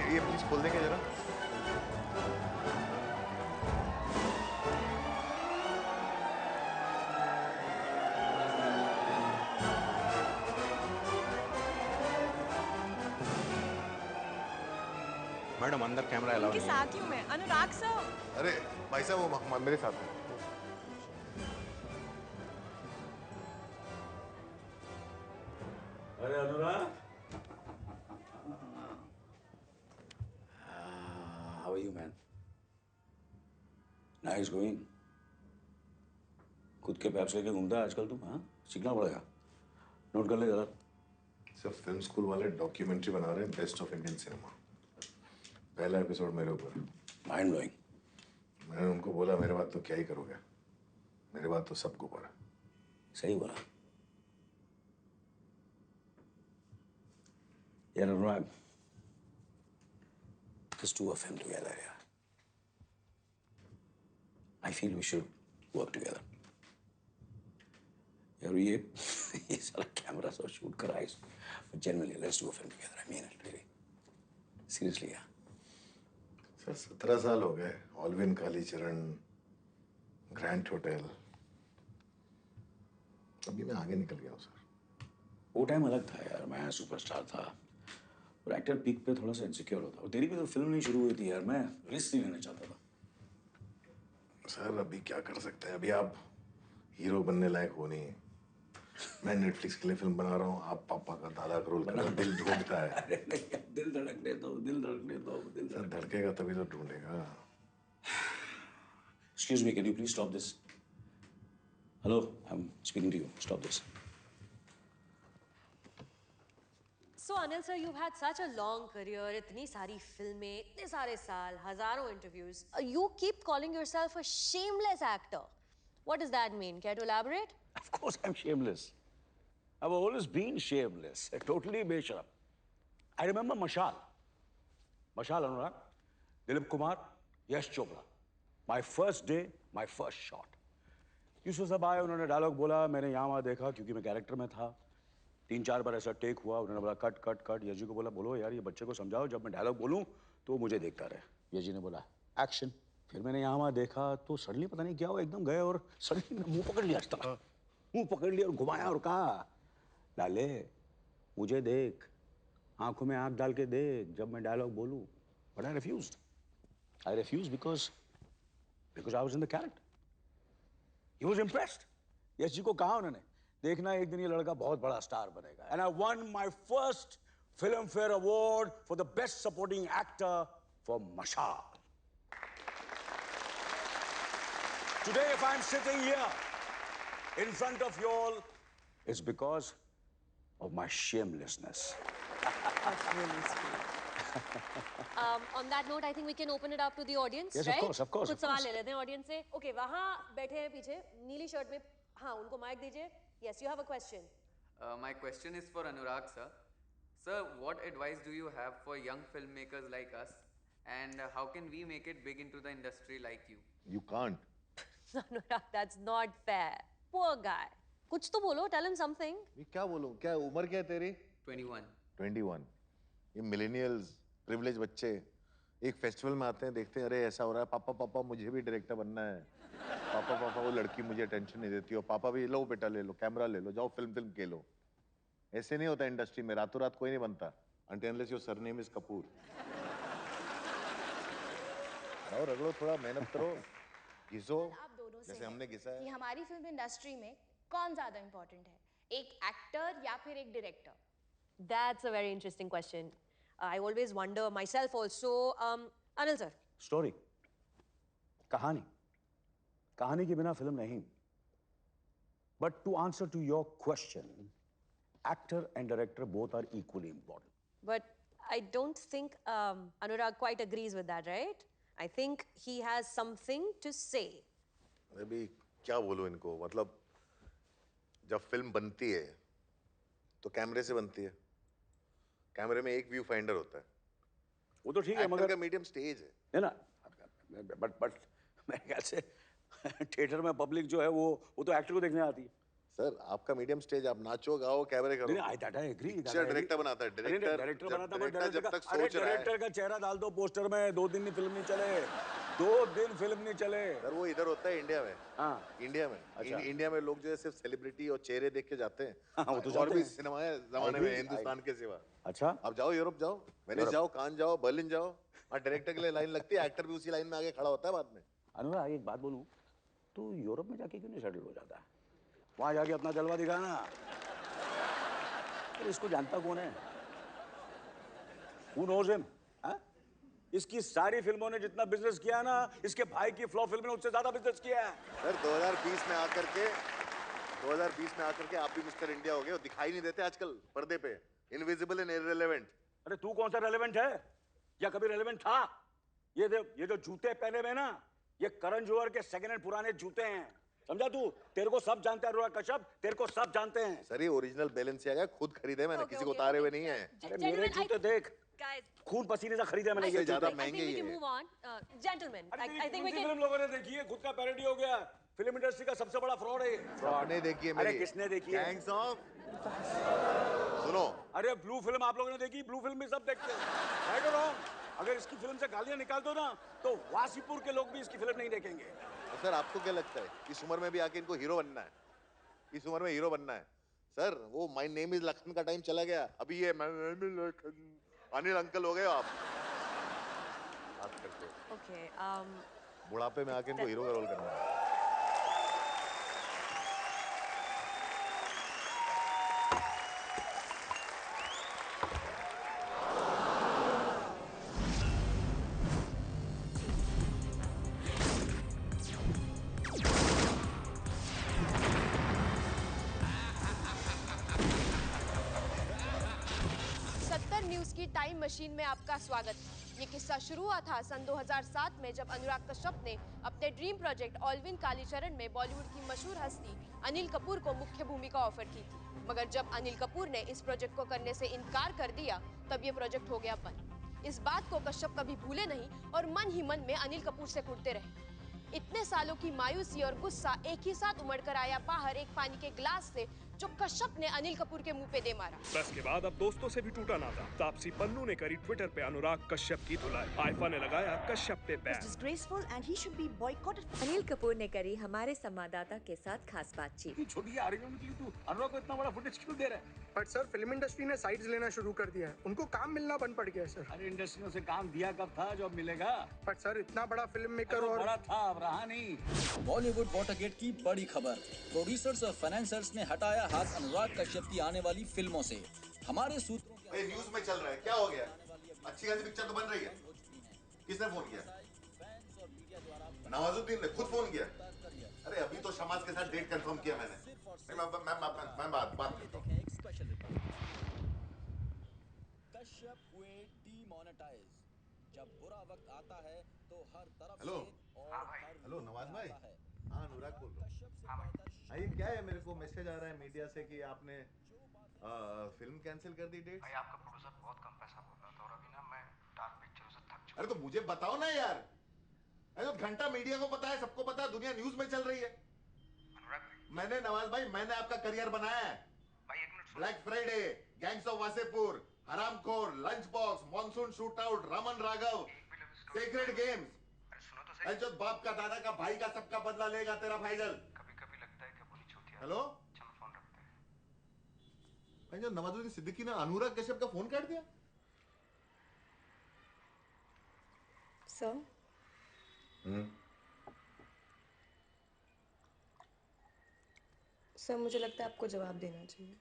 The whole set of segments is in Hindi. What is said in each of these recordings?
ये प्लीज खोल देंगे जरा। मैडम अंदर कैमरा अलाउ नहीं है। साथ ही हूँ मैं, अनुराग सर। अरे भाई साहब वो मेरे साथ है। अरे अनुराग, how are you man? Nice going. खुद के पैप्स लेके घूमता है आजकल तुम? हाँ, सीखना पड़ेगा। नोट कर ले जरा। सर फिल्म स्कूल वाले डॉक्यूमेंट्री बना रहे हैं बेस्ट ऑफ इंडियन सिनेमा। पहला एपिसोड मेरे ऊपर। Mind blowing. मैंने उनको बोला मेरे बाद तो क्या ही करोगे, मेरे बाद तो सबको ऊपर है। सही बोला यार अनुराग, let's do a film together यार। I feel we should work together। यार ये सारा कैमरा से शूट करा है, but genuinely let's do a film together। I mean it really, seriously यार। सर 17 साल हो गए, ऑलविन कालीचरण, ग्रैंड होटल, अभी मैं आगे निकल गया हूँ सर। वो टाइम अलग था यार, मैं सुपरस्टार था और एक्टर पीक पे थोड़ा सा इनसिक्योर होता। और तेरी भी तो फिल्म नहीं शुरू हुई थी यार, मैं रिस्क नहीं लेना चाहता था। सर अभी क्या कर सकते हैं, अभी आप हीरो बनने लायक हो नहीं। मैं नेटफ्लिक्स के लिए फिल्म बना रहा हूँ, आप पापा का दादा का रोल कर रहे हो। दिल ढूंढता है। अरे नहीं यार, दिल धड़कने दो, दिल धड़कने दो, दिल सर धड़केगा तभी तो ढूंढेगा। Excuse me, can you please stop this? Hello, I'm speaking to you. Stop this. So Anil sir, you've had such a long career, इतनी सारी फिल्में, इतने सारे साल, हजारों interviews. You keep calling yourself a shameless actor. What does that mean? Care to elaborate? Of course I'm shameless. I've always been shameless. Totally बेशरम. I remember Mashal. Mashal Anurag, Dilip Kumar, Yash Chopra. My first day, my first shot. Yusuf साहब आए, उन्होंने डायलॉग बोला, मैंने यहाँ वहाँ देखा क्योंकि मैं कैरेक्टर में था। 3-4 बार ऐसा टेक हुआ, उन्होंने बोला cut cut cut. Yash ji को बोला बोलो यार ये बच्चे को समझाओ, जब मैं डायलॉग बोलूँ तो वो मुझे देखता रहे। यश जी ने बोला एक्शन। फिर मैंने यहाँ वहाँ देखा तो सडनली पता नहीं क्या हुआ, एकदम गए और सडनली मुंह पकड़ लिया। मुंह पकड़ लिया और घुमाया और कहा लाले मुझे देख, आंखों में आंख डाल के देख जब मैं डायलॉग बोलूँ। But I refused because I was in the character. He was impressed. Yash ji को कहा उन्होंने देखना एक दिन ये लड़का बहुत बड़ा स्टार बनेगा। And I won my first Filmfare Award for the best supporting actor for Mashal. Today, if I'm sitting here in front of you all, it's because of my shamelessness. That's really sweet. On that note, I think we can open it up to the audience, Yes, right? of course. कुछ सवाल ले लेते हैं audience से. Okay, वहाँ बैठे हैं पीछे नीली शर्ट में. हाँ, उनको mic दीजिए. Yes, you have a question. My question is for Anurag sir. Sir, what advice do you have for young filmmakers like us, and how can we make it big into the industry like you? You can't. Anurag, that's not fair. Poor guy. कुछ तो बोलो. Tell him something. मैं क्या बोलूं, क्या उम्र क्या है तेरी? 21. 21। ये मिलेनियल्स प्रिविलेज बच्चे एक फेस्टिवल में आते हैं, देखते हैं अरे ऐसा हो रहा है, पापा पापा मुझे भी डायरेक्टर बनना है। पापा पापा वो लड़की मुझे अटेंशन नहीं देती, और पापा भी लो बेटा ले लो कैमरा ले लो, जाओ फिल्म के लो। ऐसे नहीं होता इंडस्ट्री में, रातों रात कोई नहीं बनता। Until unless your surname is Kapoor. और रगड़ो, थोड़ा मेहनत करो, घिसो आप दोनों से जैसे हमने घिसा है। कि हमारी फिल्म इंडस्ट्री में कौन ज्यादा इंपॉर्टेंट है, एक एक्टर या फिर एक director? That's a very interesting question. I always wonder myself also. Anil sir. Story, कहानी, कहानी के बिना फिल्म नहीं। But to answer to your question, actor and director both are equally important. But I don't think Anurag quite agrees with that, right? I think he has something to say. अभी क्या बोलूं इनको, मतलब जब फिल्म बनती है तो कैमरे से बनती है, कैमरे में एक व्यू फाइंडर होता है, वो तो ठीक है, एक्टर मगर का मीडियम स्टेज है ना। बट मेरे ख्याल से थिएटर में पब्लिक जो है वो तो एक्टर को देखने आती है। सर आपका मीडियम स्टेज, आप नाचो गाओ कैमरे करो। नहीं, आई एग्री। पिक्चर डायरेक्टर बनाता है, डायरेक्टर बनाता है, डायरेक्टर जब तक सोच रहा है। डायरेक्टर का चेहरा डाल दो पोस्टर में, 2 दिन फिल्म नहीं चले, 2 दिन फिल्म नहीं चले। सर वो इधर होता है इंडिया में। हाँ, इंडिया में अच्छा। इंडिया में लोग जो है सिर्फ सेलिब्रिटी और चेहरे देख के जाते हैं। हाँ, वो तो और जाते भी हैं। सिनेमा है जमाने में हिंदुस्तान के सिवा। अच्छा, आप जाओ यूरोप जाओ, वेनिस जाओ, कान जाओ, बर्लिन जाओ, और डायरेक्टर के लिए लाइन लगती है, एक्टर भी उसी लाइन में आगे खड़ा होता है बाद में। अनुराग एक बात बोलूं, तू यूरोप में जाके क्यों नहीं सेटल हो जाता? वहां जाके अपना जलवा दिखाना। अरे इसको जानता कौन है? Who knows him? हाँ? इसकी सारी फिल्मों ने जितना बिजनेस किया ना, इसके भाई की फ्लॉप फिल्म ने उससे ज्यादा बिजनेस किया है। सर 2020 में आकर के आप भी मिस्टर इंडिया हो गए हो, दिखाई नहीं देते आजकल पर्दे पे, इनविजिबल एंड इररिलेवेंट। अरे तू कौन सा रेलेवेंट है, या कभी रेलेवेंट था? ये जो जूते पहने हुए ना, ये करण जौहर के सेकंड हैंड पुराने जूते हैं, समझा तू? तेरे को सब जानते हैं अनुराग कश्यप, तेरे को सब जानते हैं। सर ये ओरिजिनल बैलेंसियागा खुद खरीदे मैंने, Okay, किसी को okay, उतारे हुए okay. नहीं है। अरे Gentlemen, मेरे जूते देख, Guys, खून पसीने से खरीदे मैंने ये इससे ज्यादा जूते। I think महंगे we ही can है। move on. Gentlemen, अरे I think we film can. लोगों ने देखी है, खुद का पैरोडी हो गया। फिल्म इंडस्ट्री का सबसे बड़ा फ्रॉड है। आपने देखी है अरे मेरी? किसने देखी है? गैंग्स ऑफ, सुनो, अरे ब्लू फिल्म आप लोगों ने देखी? ब्लू फिल्म भी सब देखते हैं, राइट और रॉन्ग? अगर इसकी फिल्म से गालियां निकाल दो ना, तो वासीपुर के लोग भी इसकी फिल्म नहीं देखेंगे। तो सर आपको क्या लगता है इस उम्र में भी आके इनको हीरो बनना है? इस उम्र में हीरो बनना है? सर वो माय नेम इज लखन का टाइम चला गया, अभी ये My name is Lakhan, Anil uncle हो गए हो आप। बात करते हो Okay. बुढ़ापे में आके इनको हीरो का रोल करना है। सत्तर न्यूज की टाइम मशीन में आपका स्वागत है। ये किस्सा शुरू हुआ था सन 2007 में, जब अनुराग कश्यप ने अपने ड्रीम प्रोजेक्ट ऑलविन कालीचरण में बॉलीवुड की मशहूर हस्ती अनिल कपूर को मुख्य भूमिका ऑफर की थी। मगर जब अनिल कपूर ने इस प्रोजेक्ट को करने से इनकार कर दिया, तब ये प्रोजेक्ट हो गया बंद। इस बात को कश्यप कभी भूले नहीं और मन ही मन में अनिल कपूर से कुटते रहे। इतने सालों की मायूसी और गुस्सा एक ही साथ उमड़ कर आया बाहर एक पानी के ग्लास से, जो कश्यप ने अनिल कपूर के मुंह पे दे मारा। बस के बाद अब दोस्तों से भी टूटा नाता। तापसी पन्नू ने करी ट्विटर पे अनुराग कश्यप की धुलाई। आईफा ने लगाया कश्यप पे ban. disgraceful and he should be boycotted. Anil Kapoor ने करी हमारे संवाददाता के साथ खास बातचीत। छोटी आ रही है तू अनुराग को इतना बड़ा फुटेज क्यों दे रहा है? बट सर फिल्म इंडस्ट्री ने साइड्स लेना शुरू कर दिया है, उनको काम मिलना बंद पड़ गया है सर। अरे इंडस्ट्री ने उसे काम दिया कब था जो अब मिलेगा? बट सर इतना बड़ा फिल्म मेकर और बड़ा था, अब रहा नहीं। बॉलीवुड वाटरगेट की बड़ी खबर, प्रोड्यूसर्स और फाइनेंसर्स ने हटाया हाथ अनुराग कश्यप की आने वाली फिल्मों से। हमारे सूत्रों भाई न्यूज में चल रहा है, क्या हो गया? अच्छी खासी पिक्चर तो बन रही है। किसने फोन किया? नवाजुद्दीन ने खुद फोन किया? अरे अभी तो शमाज के साथ डेट कंफर्म किया मैंने। मैं बात करता हूँ। कश्यप हुए डीमोनेटाइज। जब बुरा वक्त आता है तो हर तरफ हेलो। से और हर हेलो नवाज भाई। आता है। हाँ अनुराग बोल रहा हूँ। कश्यप से बेहतर हाँ ये क्या है, मेरे को मैसेज आ रहा है मीडिया से कि आपने फिल्म कैंसिल कर दी डेट। भाई आपका प्रोड्यूसर बहुत कम पैसा बोल रहा था और अभी ना मैं डार्क पिक्चरों से थक चुका अरे तो मुझे बताओ ना यार, अरे घंटा मीडिया को पता है, सबको पता है, दुनिया न्यूज में चल रही है। हूं। अनुराग भाई मैंने नवाज भाई, मैंने आपका करियर बनाया है। भाई एक मिनट सुनो। Black Friday, Gangs of Wasseypur, Haramkhor, Lunch Box, Monsoon Shootout, Raman Raghav, एक भी लव स्टोरी। Secret games. अरे सुनो तो सही। जो बाप का, दादा का, भाई का, सबका बदला लेगा तेरा भाईजल। कभी कभी लगता है कि अपनी चौथी हेलो चलो फोन रखते हैं। भाई जो नवाजुद्दीन सिद्दीकी ने अनुराग कश्यप का फोन काट दिया। सर सर मुझे लगता है आपको जवाब देना चाहिए।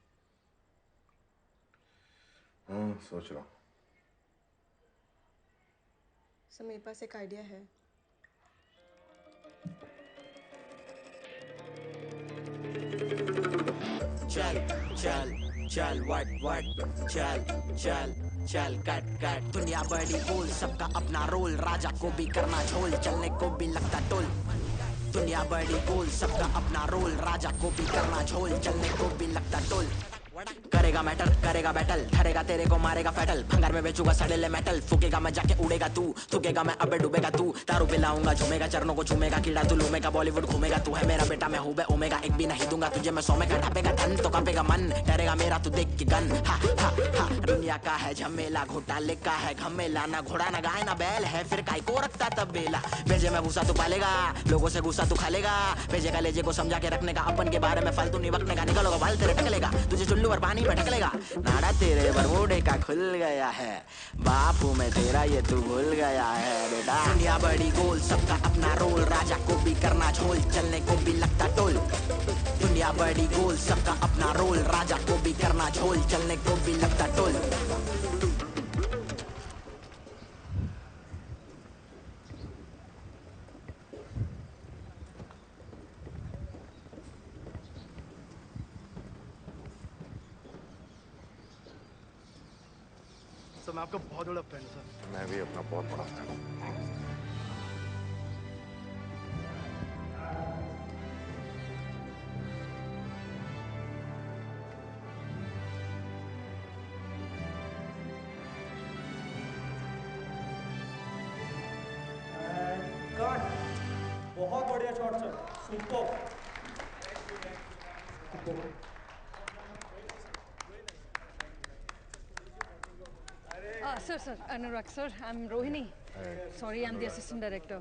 सोच रहा हूँ। सर मेरे पास एक आइडिया है। चल चल चल वट चल चल चल कट दुनिया बड़ी गोल सबका अपना रोल राजा को भी करना झोल चलने को भी लगता टोल दुनिया बड़ी गोल सबका अपना रोल राजा को भी करना झोल चलने को भी लगता टोल करेगा मैटर करेगा बैटल धरेगा तेरे को मारेगा फैटल भंगार में बेचूंगा सड़ेले मेटल फूकेगा मैं जाके उड़ेगा तू थूकेगा मैं अबे डूबेगा तू दारू पिलाऊंगा झूमेगा चरणों को झूमेगा कीड़ा तू लूमेगा बॉलीवुड घूमेगा तू है मेरा बेटा मैं हूँ बे ओमेगा एक भी नहीं दूंगा तुझे मैं 100 में ढापेगा धन तो कापेगा मन डरेगा मेरा तू देख के गन हा हा हा दुनिया का है झमेला घोटाले का है घमेला ना घोड़ा ना गाय ना बैल है फिर काय को रखता तबेला भेजे मैं भूसा तू पालेगा लोगों से गुस्सा तू खा लेगा भेजे का लेजे को समझा के रखने का अपन के बारे में फालतू नहीं बकने का निकलोगा बाल तेरे टकलेगा तुझे चुल्लू और पानी में ढकलेगा नाड़ा तेरे बरमूडे का खुल गया है बापू में तेरा ये तू भूल गया है बेटा दुनिया बड़ी गोल सबका अपना रोल राजा को भी करना झोल चलने को भी लगता टोल दुनिया बड़ी गोल सबका अपना रोल राजा को भी करना झोल चलने को भी लगता टोल सर मैं आपका बहुत बड़ा फैन हूँ सर। मैं भी अपना बहुत बड़ा फैन हूँ। बहुत बढ़िया shot sir super Sir, Anurag sir, I'm Rohini. Sorry, I'm the assistant director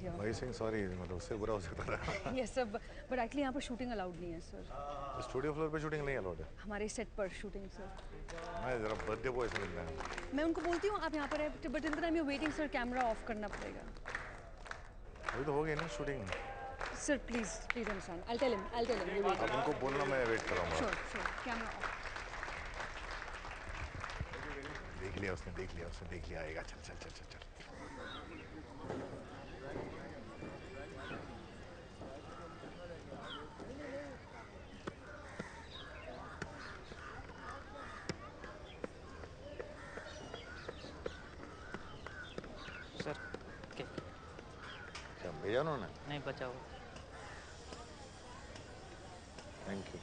here. भाई सिंह सॉरी मतलब उससे बुरा हो सकता था। Yes sir, but actually यहाँ पर shooting allowed नहीं है sir. स्टूडियो फ्लोर पे शूटिंग नहीं अलाउड है। हमारे सेट पर शूटिंग sir. मैं जरा बर्थडे बॉय से मिलना है। मैं उनको बोलती हूँ आप यहाँ पर है, but in the time you're waiting sir, camera off करना पड़ेगा. अभी तो हो गई ना shooting. Sir, please understand. I'll tell him. You're waiting. अब उनको बोलना मैं वेट कर रहा हूँ। Sure, camera off. देख लिया उसने आएगा चल सर के क्या भेजा उन्होंने? नहीं बचा हुआ thank you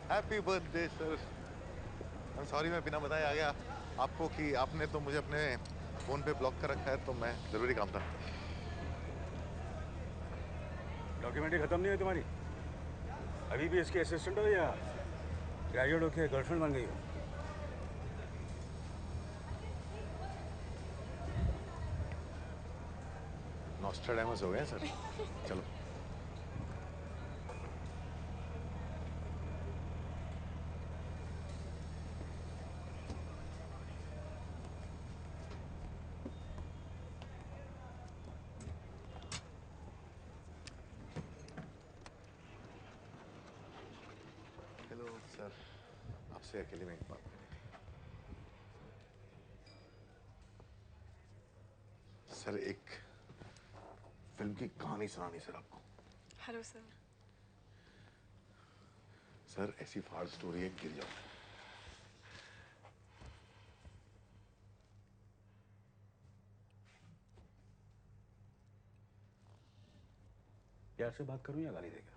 happy birthday sir. Sorry मैं बिना बताए आ गया आपको कि आपने तो मुझे अपने फोन पे ब्लॉक कर रखा है तो मैं जरूरी काम था। डॉक्यूमेंट्री खत्म नहीं है तुम्हारी? अभी भी इसके असिस्टेंट हो या ग्रेजुएट होके गर्लफ्रेंड बन गई हो? नॉस्ट्राडामस हो गए सर। चलो सर आपसे अकेले में एक बात करनी थी। सर एक फिल्म की कहानी सुनानी सर आपको। Hello sir. सर ऐसी फाड़ स्टोरी है गिर जाओ। प्यार से बात करूं या गाली देगा?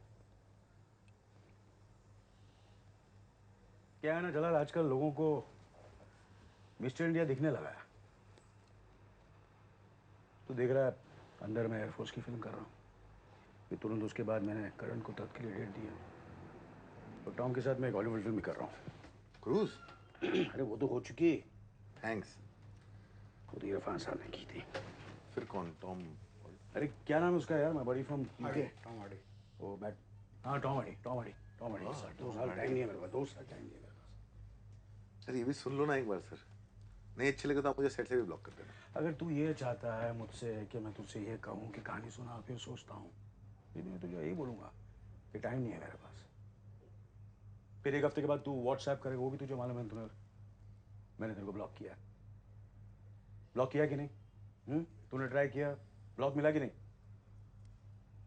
क्या है ना जलाल, आजकल लोगों को मिस्टर इंडिया दिखने लगा है। तो देख रहा है अंदर मैं एयरफोर्स की फिल्म कर रहा हूँ, फिर तुरंत उसके बाद मैंने करण को तख्त के लिए डेट दी है और टॉम के साथ मैं एक हॉलीवुड फिल्म भी कर रहा हूँ। क्रूज? अरे वो तो हो चुकी। थैंक्स। खुद इरफान साहब ने की थी। फिर कौन? टॉम? अरे क्या नाम है उसका यार? मैं बड़ी फ्रॉम यूके। Tom Hardy. वो मैं हाँ टॉम हार्डी। 2 साल टाइम नहीं है मेरे पास, 2 साल टाइम नहीं है मेरे पास। सर ये भी सुन लो ना एक बार सर। नहीं अच्छी लगे तो आप मुझे सेट से भी ब्लॉक कर देना। अगर तू ये चाहता है मुझसे कि मैं तुझसे ये कहूँ कि कहानी सुना, फिर सोचता हूँ, फिर मैं तुझे यही बोलूँगा कि टाइम नहीं है मेरे पास। फिर एक हफ्ते के बाद तू व्हाट्सएप करेगा, वो भी तुझे मालूम है मैंने तेरे को ब्लॉक किया। ब्लॉक किया कि नहीं? तूने ट्राई किया, ब्लॉक मिला कि नहीं?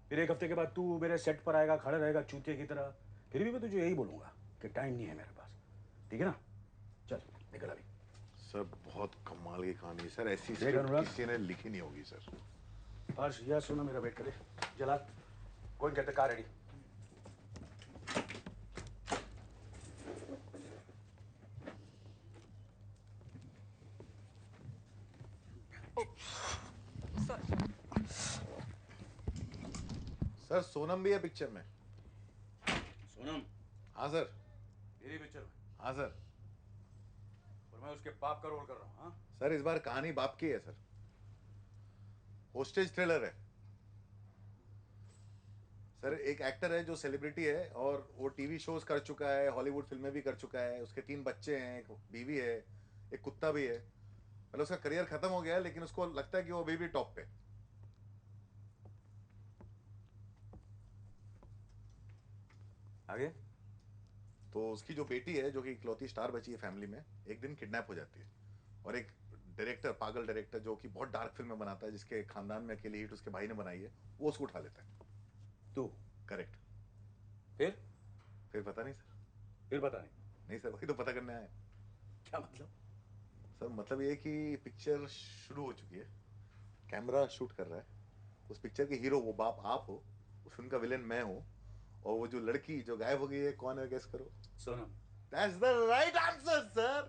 फिर एक हफ्ते के बाद तू मेरे सेट पर आएगा, खड़ा रहेगा चूतिया की तरह, फिर भी मैं तुझे यही बोलूँगा कि टाइम नहीं है मेरे पास। ठीक है ना? चल निकल अभी। सर बहुत कमाल की कहानी है सर, ऐसी देख अनुराग, किसी ने लिखी नहीं होगी सर। हर्ष यह सुनो, मेरा वेट करे। जलाल, कोई कहते कार रेडी। सर सोनम भी है पिक्चर में। सोनम? हाँ सर। मेरी पिक्चर में? हाँ सर। और मैं उसके बाप का रोल कर रहा हूँ। हाँ सर इस बार कहानी बाप की है सर, होस्टेज थ्रिलर है सर। एक एक्टर है जो सेलिब्रिटी है और वो टीवी शोज कर चुका है, हॉलीवुड फिल्में भी कर चुका है, उसके 3 बच्चे हैं, एक बीवी है, एक कुत्ता भी है। मतलब उसका करियर खत्म हो गया है लेकिन उसको लगता है कि वो अभी भी टॉप पे। आगे? तो उसकी जो बेटी है जो कि इकलौती स्टार बची है फैमिली में, एक दिन किडनैप हो जाती है और एक डायरेक्टर, पागल डायरेक्टर जो कि बहुत डार्क फिल्में बनाता है, जिसके खानदान में अकेली हिट उसके भाई ने बनाई है, वो उसको उठा लेता है। तू? करेक्ट। फिर पता नहीं सर। फिर पता नहीं? नहीं सर, वही तो पता करने आए। क्या मतलब? सर मतलब ये कि पिक्चर शुरू हो चुकी है, कैमरा शूट कर रहा है, उस पिक्चर के हीरो वो बाप आप हो, उस फिल्म का विलेन मैं हूँ, और वो जो लड़की जो गायब हो गई है कौन है, गेस करो। Sonam. That's the right answer, sir.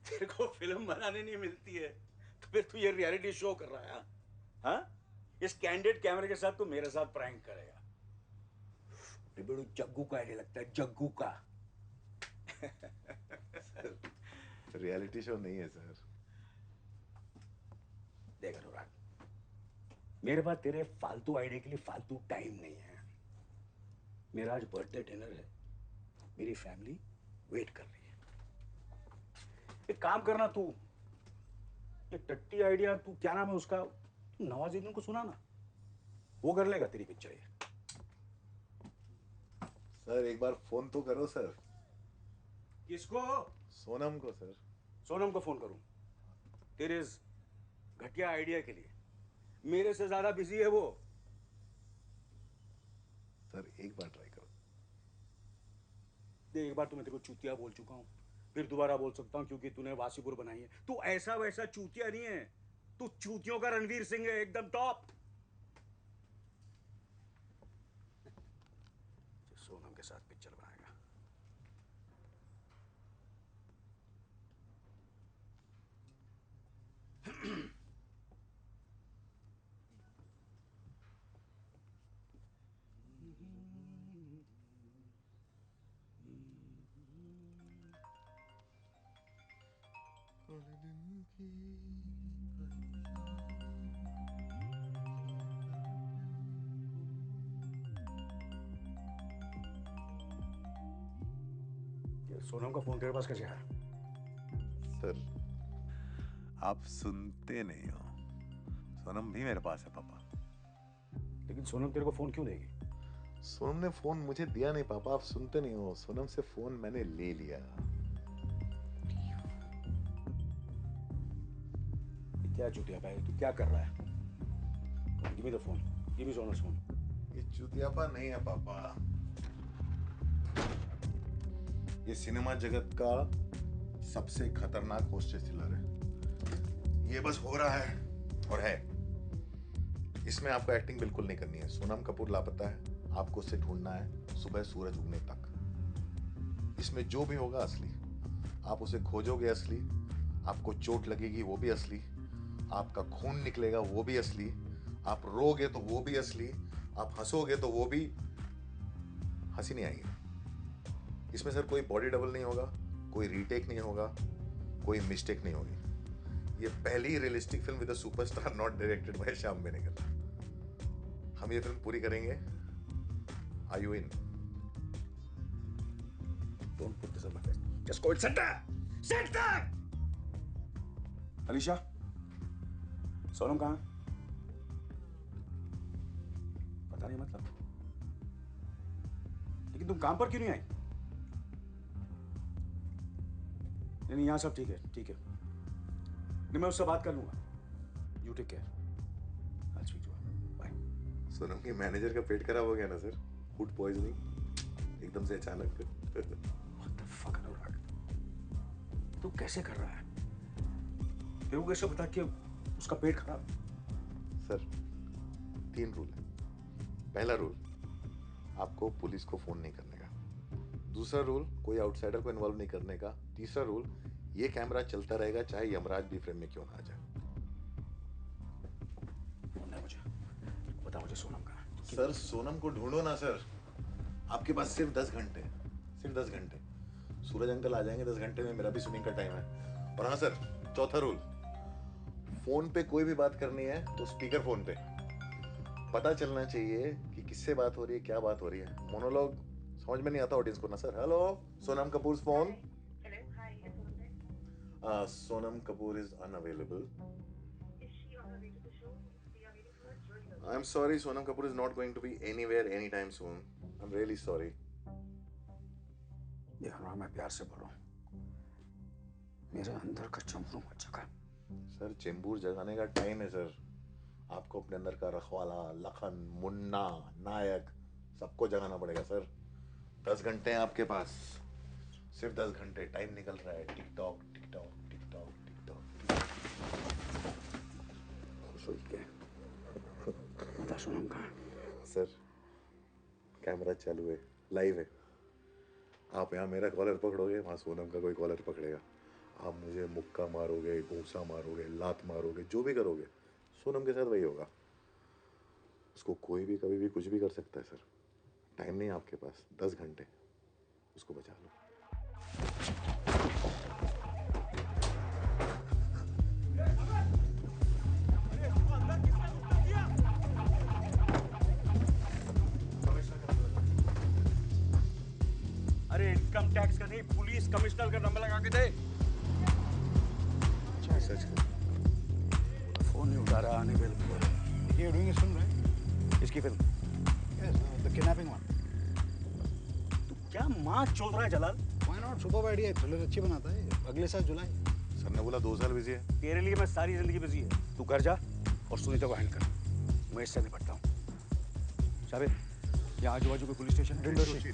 तेरे को फिल्म बनाने नहीं मिलती है तो फिर तू ये रियलिटी शो कर रहा है? हाँ? इस कैंडिड कैमरे के साथ तू मेरे साथ प्रैंक करेगा? बेबड़ू जग्गू का आइडिया लगता है, जग्गू का। सर रियलिटी शो नहीं है सर। देख अनुराग, मेरे पास तेरे फालतू आइडिया के लिए फालतू टाइम नहीं है। मेरा आज बर्थडे डिनर है, मेरी फैमिली वेट कर रही है। एक काम करना तू, ये टट्टी आइडिया, तू क्या नाम है उसका, नवाजुद्दीन को सुना ना, वो कर लेगा तेरी पिक्चर ये। सर एक बार फोन तो करो सर। किसको? सोनम को सर। सोनम को फोन करूं तेरे इस घटिया आइडिया के लिए? मेरे से ज्यादा बिजी है वो। सर एक बार ट्राई करो। देख, एक बार तो मैं तेरे को चूतिया बोल चुका हूं, फिर दोबारा बोल सकता हूं क्योंकि तूने वासीपुर बनाई है। तू ऐसा वैसा चूतिया नहीं है, तू चूतियों का रणवीर सिंह है, एकदम टॉप। सोनम के साथ पिक्चर बनाएगा। सोनम का फोन तेरे पास कैसे आया? सर आप सुनते नहीं हो, सोनम भी मेरे पास है पापा। लेकिन सोनम तेरे को फोन क्यों देगी? सोनम ने फोन मुझे दिया नहीं पापा, आप सुनते नहीं हो। सोनम से फोन मैंने ले लिया। क्या चूतिया भाई, तू क्या कर रहा है? Give me the phone, give me Sonam's phone. ये चूतियापा नहीं है पापा, ये सिनेमा जगत का सबसे खतरनाक होस्टेज थ्रिलर है। ये बस हो रहा है और है, इसमें आपको एक्टिंग बिल्कुल नहीं करनी है। सोनम कपूर लापता है, आपको उसे ढूंढना है सुबह सूरज उगने तक। इसमें जो भी होगा असली, आप उसे खोजोगे असली, आपको चोट लगेगी वो भी असली, आपका खून निकलेगा वो भी असली, आप रोगे तो वो भी असली, आप हंसोगे तो वो भी। हंसी नहीं आएगी इसमें सर। कोई बॉडी डबल नहीं होगा, कोई रीटेक नहीं होगा, कोई मिस्टेक नहीं होगी। ये पहली realistic film with a superstar not directed by Shyam Benegal. हम ये फिल्म पूरी करेंगे। Are you in? Don't put this on my face. Just go and sit there. Sit there. Alisha, Sonam कहाँ? पता नहीं मतलब। लेकिन तुम काम पर क्यों नहीं आई? नहीं यहाँ सब ठीक है, ठीक है। नहीं मैं उससे बात कर लूँगा। You take care. I'll speak to her. Bye. Sonam के मैनेजर का पेट खराब हो गया ना सर, फूड पॉइजनिंग एकदम से अचानक। What the fuck अनुराग? तू कैसे कर रहा है? तेरे को कैसे पता कि उसका पेट खराब? सर 3 रूल है। पहला रूल, आपको पुलिस को फोन नहीं करने का। दूसरा रूल, कोई आउटसाइडर को इन्वॉल्व नहीं करने का। तीसरा रूल, ये कैमरा चलता रहेगा चाहे यमराज भी फ्रेम में क्यों ना आ जाए। बता मुझे सोनम कहाँ है? सर सोनम को ढूंढो ना सर, आपके पास सिर्फ 10 घंटे, सिर्फ 10 घंटे। सूरज अंकल आ जाएंगे 10 घंटे में, मेरा भी शूटिंग का टाइम है। और हाँ सर, चौथा रूल, फोन पे कोई भी बात करनी है तो स्पीकर फोन पे, पता चलना चाहिए कि किससे बात हो रही है, क्या बात हो रही है। मोनोलॉग समझ में नहीं आता ऑडियंस को ना sir. Hello, Sonam Kapoor phone. Sonam Kapoor is unavailable. I'm sorry, Sonam Kapoor is not going to be anywhere anytime soon. I'm really sorry. ये अनुराग मैं प्यार से बोल रहा हूँ। मेरे अंदर का चंबूर मत जगा। सर चेंबूर जगाने का टाइम है सर। आपको अपने अंदर का रखवाला, लखन, मुन्ना, नायक सबको जगाना पड़ेगा सर। 10 घंटे हैं आपके पास, सिर्फ 10 घंटे। टाइम निकल रहा है। TikTok TikTok TikTok TikTok. खुश हो क्या? बता सोनम कहाँ? सर कैमरा चालू है, लाइव है। आप यहाँ मेरा कॉलर पकड़ोगे, वहाँ सोनम का कोई कॉलर पकड़ेगा। आप मुझे मुक्का मारोगे, घूंसा मारोगे, लात मारोगे, जो भी करोगे सोनम के साथ वही होगा। उसको कोई भी कभी भी कुछ भी कर सकता है सर। टाइम नहीं है आपके पास, 10 घंटे, उसको बचा लो। अरे इनकम टैक्स का नहीं, पुलिस कमिश्नर का नंबर लगा के दे। अच्छा सच कर। फोन नहीं उठा रहा, आने बिल्कुल। You're doing a film, right? इसकी film? Yes, the kidnapping one. तू क्या माँ चल रहा है जलाल? Why not? Superb idea, thriller अच्छी बनाता है। अगले साल जुलाई। सर ने बोला 2 साल बिजी है। तेरे लिए मैं सारी जिंदगी बिजी है। तू घर जा और सुनीता को हैंड कर। मैं इससे निपटता हूँ। शाबिर, यहाँ आजू बाजू कोई पुलिस स्टेशन? डिंडोशी।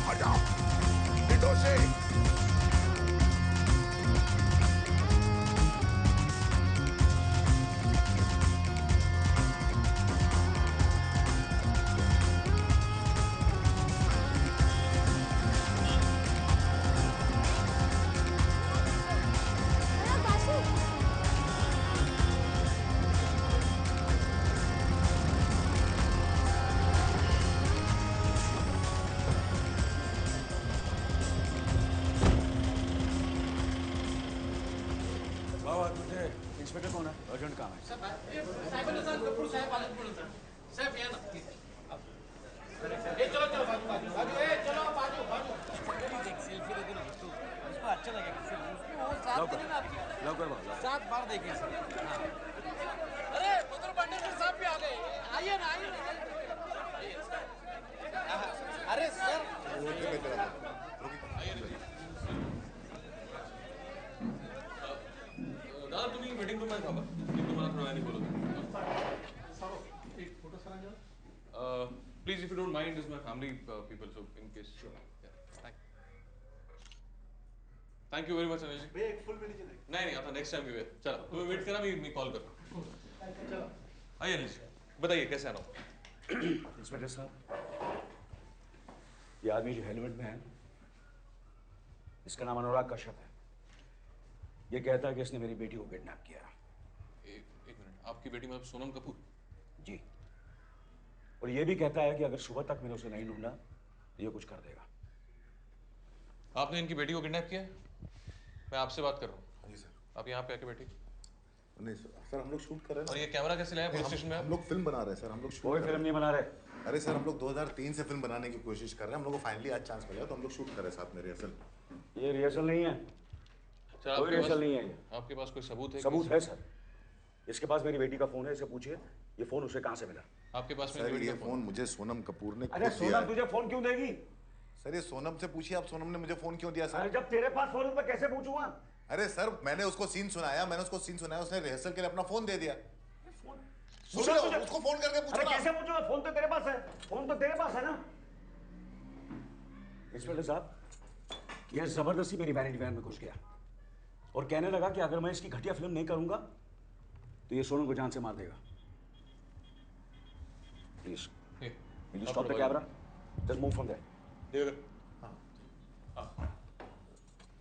हटाओ, डिंडोशी। इंस्पेक्टर कौन है? अर्जेंट काम है। चलो चलो बाजू बाजू ए चलो बाजू बाजू सेल्फी दे दो उसको, उसको अच्छा लगेगा। उसको साथ में आपकी लवकर 7 बार देखे सर। अरे बदर बंडर साहब भी आ गए। आइए ना, आइए ना। अरे सर दादा तुम्ही मीटिंग रूम मध्ये थांबा, मी तुम्हाला थोड्या वेळाने बोलवतो. Please, if you don't mind, this is my family people, so in case. Sure. Yeah. Thank you very much, Anil ji. एक फुल मिली चले. नहीं आता नेक्स्ट टाइम भी चला. तुम्ही वेट करा, मी कॉल करतो. चलो. आइए अनिल जी, बताइए कैसे आना हो? इंस्पेक्टर साहब, ये आदमी जो हेलमेट में है, इसका नाम अनुराग कश्यप है। ये कहता है कि इसने मेरी बेटी को किडनैप किया। एक मिनट, आपकी बेटी मतलब सोनम कपूर? जी। और ये भी कहता है कि अगर सुबह तक मैंने उसे नहीं ढूंढा तो ये कुछ कर देगा। आपने इनकी बेटी को किडनैप किया? मैं आपसे बात कर रहा हूँ। हाँ जी सर। आप यहाँ पे आके बैठिए। नहीं सर, हम लोग शूट कर रहे हैं। और ये कैमरा कैसे लाया पुलिस स्टेशन में? हम लोग फिल्म बना रहे हैं सर। हम लोग कोई फिल्म नहीं बना रहे। अरे सर हम लोग 2003 से फिल्म बनाने की कोशिश कर रहे हैं, हम लोग को फाइनली आज चांस मिला तो हम लोग शूट कर रहे हैं साथ में रिहर्सल। ये रिहर्सल नहीं है, कोई रिहर्सल नहीं है। आपके पास कोई सबूत है? सबूत है सर, इसके पास मेरी बेटी का फोन है, इसे पूछिए ये फोन उसे कहाँ से मिला। आपके पास सर ये फोन मुझे सोनम कपूर ने अरे सोनम तुझे फोन क्यों देगी? सर ये सोनम से पूछिए आप, सोनम ने मुझे फोन क्यों दिया सर? अरे जब तेरे पास फोन है तो कैसे पूछूंगा? अरे सर मैंने उसको सीन सुनाया, उसने रिहर्सल के लिए अपना फोन दे दिया। उसको फोन करके पूछो। अरे कैसे पूछूंगा? फोन तो तेरे पास है, फोन तो तेरे पास है ना। इंस्पेक्टर साहब, यह जबरदस्ती मेरी वैनिटी वैन में घुस गया और कहने लगा कि अगर मैं इसकी घटिया फिल्म नहीं करूंगा तो ये सोनम को जान से मार देगा। Please will you stop the camera? Just move from there.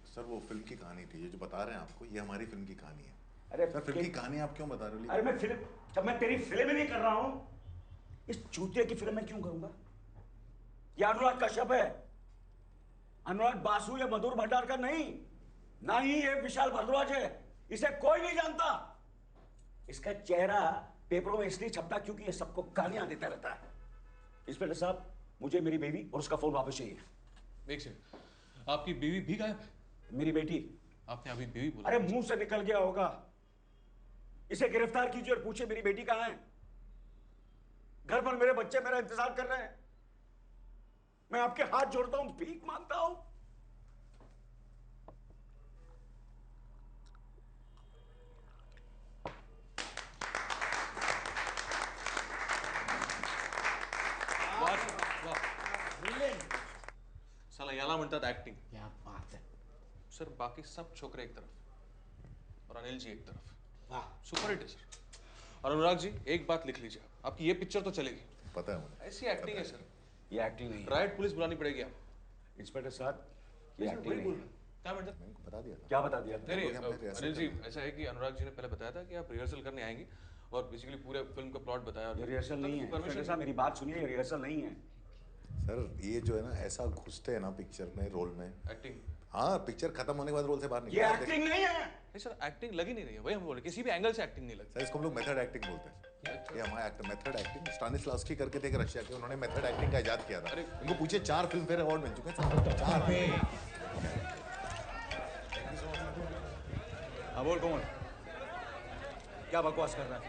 Sir वो फिल्म की कहानी थी, ये जो बता रहे हैं आपको, ये हमारी फिल्म की कहानी है। अरे सर फिल्म की कहानी आप क्यों बता रहे हो? अरे मैं फिल्म, जब मैं तेरी फिल्म नहीं कर रहा हूं, इस चूतिया की फिल्म में क्यों करूंगा? ये अनुराग कश्यप है, अनुराग बासु या मधुर भंडारकर नहीं, ना ही ये विशाल भारद्वाज है। इसे कोई नहीं जानता। इसका चेहरा पेपरों में इसलिए छपता क्योंकि ये सबको गालियां देता रहता है। इंस्पेक्टर साहब, मुझे मेरी बीवी और उसका फोन वापस चाहिए। एक सेकंड, आपकी बीवी भी गायब है? मेरी बेटी। आपने अभी बीवी बोला? अरे मुंह से निकल गया होगा। इसे गिरफ्तार कीजिए और पूछिए मेरी बेटी कहां है। घर पर मेरे बच्चे मेरा इंतजार कर रहे हैं। मैं आपके हाथ जोड़ता हूं, भीख मांगता हूं। साला याला म्हणतात ऍक्टिंग। क्या बात है सर, बाकी सब छोकरे एक तरफ और अनिल जी एक तरफ। वाह, सुपर हिट है सर। और अनुराग जी, एक बात लिख लीजिए, आपकी ये पिक्चर तो चलेगी। पता है मुझे। ऐसी एक्टिंग है सर। ये एक्टिंग नहीं है। राइट पुलिस बुलानी पड़ेगी आप। इंस्पेक्टर साहब, ये एक्टिंग नहीं है। क्या मैंने बता दिया था। क्या बता दिया? नहीं अनिल जी, ऐसा है कि अनुराग जी ने पहले बताया था कि आप रिहर्सल करने आएंगे और बेसिकली पूरे फिल्म का प्लॉट बताया। ये रिहर्सल नहीं है। इंस्पेक्टर साहब मेरी बात सुनिए, ये रिहर्सल नहीं है। सर ये जो है ना, ऐसा घुसते हैं ना पिक्चर में, रोल में। एक्टिंग। हाँ, पिक्चर खत्म होने के बाद रोल से बाहर निकलते हैं। ये एक्टिंग नहीं है। नहीं सर, एक्टिंग लगी नहीं रही है, वही हम बोले, किसी भी एंगल से एक्टिंग नहीं लगती। सर इसको हम लोग मेथड एक्टिंग बोलते हैं। ये हमारा मेथड एक्टिंग स्टानिस्लावस्की करके थे रशिया के, उन्होंने मेथड एक्टिंग का इजाद किया था। उनको पूछे 4 फिल्म फेयर अवार्ड मिल चुके हैं। 4। हाँ बोल कौन? क्या बकवास कर रहा है?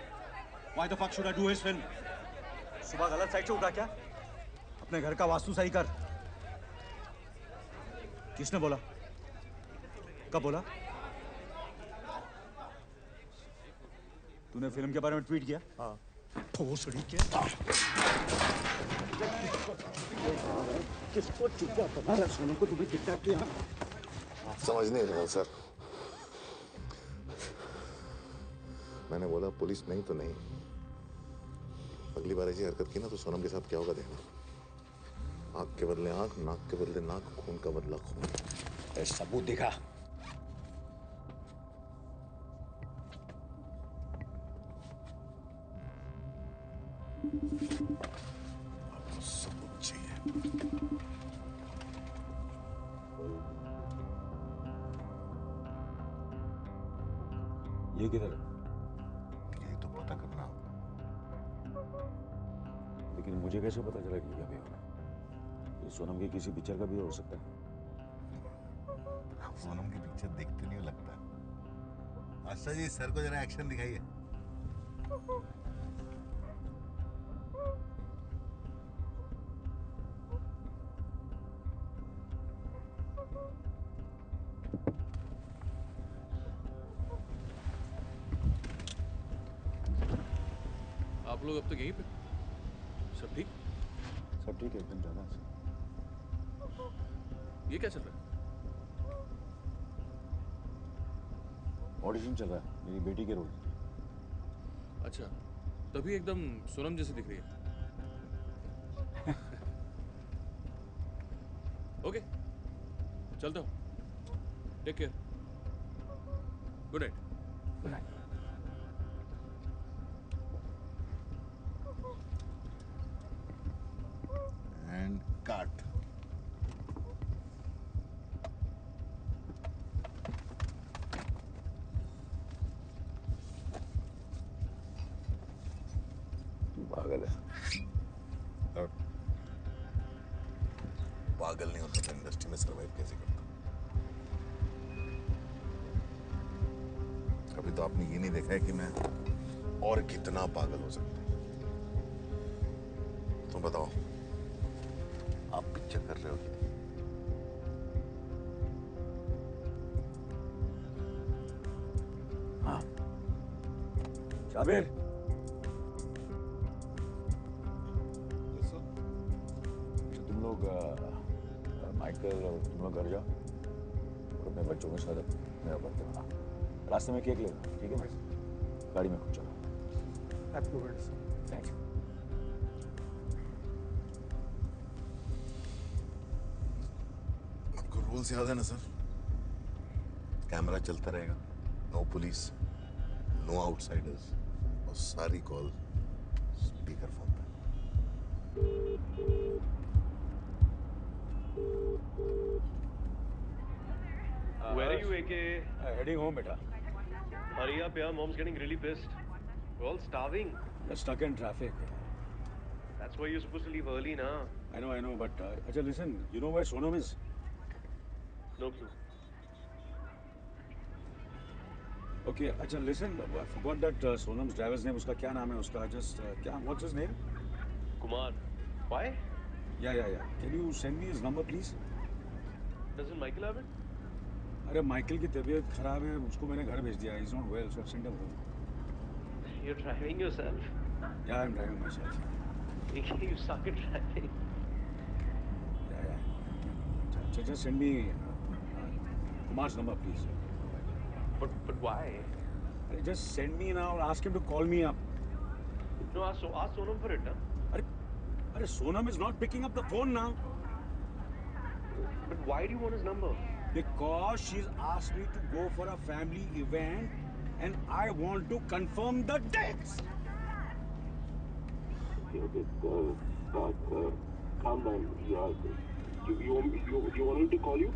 Why the fuck should I do his film? सुबह गलत साइड से उठा क्या? अपने घर का वास्तु सही कर। किसने बोला? कब बोला? तूने फिल्म के बारे में ट्वीट किया? हाँ। भोसड़ी के। किसको चुपा बना रहा सोनू को तुम्हें किडनैप किया? समझ नहीं रहा सर। मैंने बोला पुलिस नहीं तो नहीं। अगली बार ऐसी हरकत की ना तो सोनम के साथ क्या होगा देखना। आंख के बदले आंख, नाक के बदले नाक, खून का बदला खून। सबूत दिखा। आपको सबूत चाहिए। ये किधर है? ये तो पता करना। लेकिन मुझे कैसे पता चला कि क्या भी होगा? ये सोनम की किसी पिक्चर का भी हो सकता है। आप सोनम की पिक्चर देखते नहीं हो लगता। आशा जी, सर को जरा एक्शन दिखाइए। आप लोग अब तक यहीं पे? सब ठीक? सब ठीक है, एकदम ज्यादा। ये क्या चल रहा है? ऑडिशन चल रहा है मेरी बेटी के रोल। अच्छा, तभी एकदम सोनम जैसी दिख रही है। ओके, चलता हूँ। Take care. Good night. Good night. And cut. पागल है। सरवाइव कैसे करता। कभी तो आपने ये नहीं देखा है कि मैं और कितना पागल हो सकता हूँ। तुम बताओ, आप पिक्चर कर रहे हो कि नहीं? हाँ। शाबिर, तुम लोग माइकल और तुम लोग घर जाओ और अपने बच्चों के साथ मेरा बर्थडे मना। रास्ते में केक लेना, ठीक है ना? गाड़ी में खुद चलो। Thank you. आपको रूल्स याद है ना सर? कैमरा चलता रहेगा, नो पुलिस, नो आउटसाइडर्स, और सारी कॉल स्पीकर फोन पे। Where are you, AK? Heading home, beta. Hurry up, yeah. Mom's getting really pissed. We're all starving. We're stuck in traffic. That's why you're supposed to leave early, na? I know, but Ajay, listen, you know where Sonam is? No clue. Okay, Ajay, listen, I forgot that Sonam's driver's name. Uska kya naam hai uska? Just, what's his name? Kumar. Why? Yeah. Can you send me his number, please? Doesn't Michael have it? अरे माइकल की तबीयत खराब है, उसको मैंने घर भेज दिया. He's not well, so I've sent him home. You're driving yourself. Yeah, I'm driving myself. You suck at driving. Yeah. Just send me Kumar's number, please. But why? Just send me now. Ask him to call me up. No, ask Sonam for it, huh? Arey, Sonam is not picking up the phone now. But why do you want his number? Because she's asked me to go for a family event and I want to confirm the dates. Okay, calm down. You want me to call you?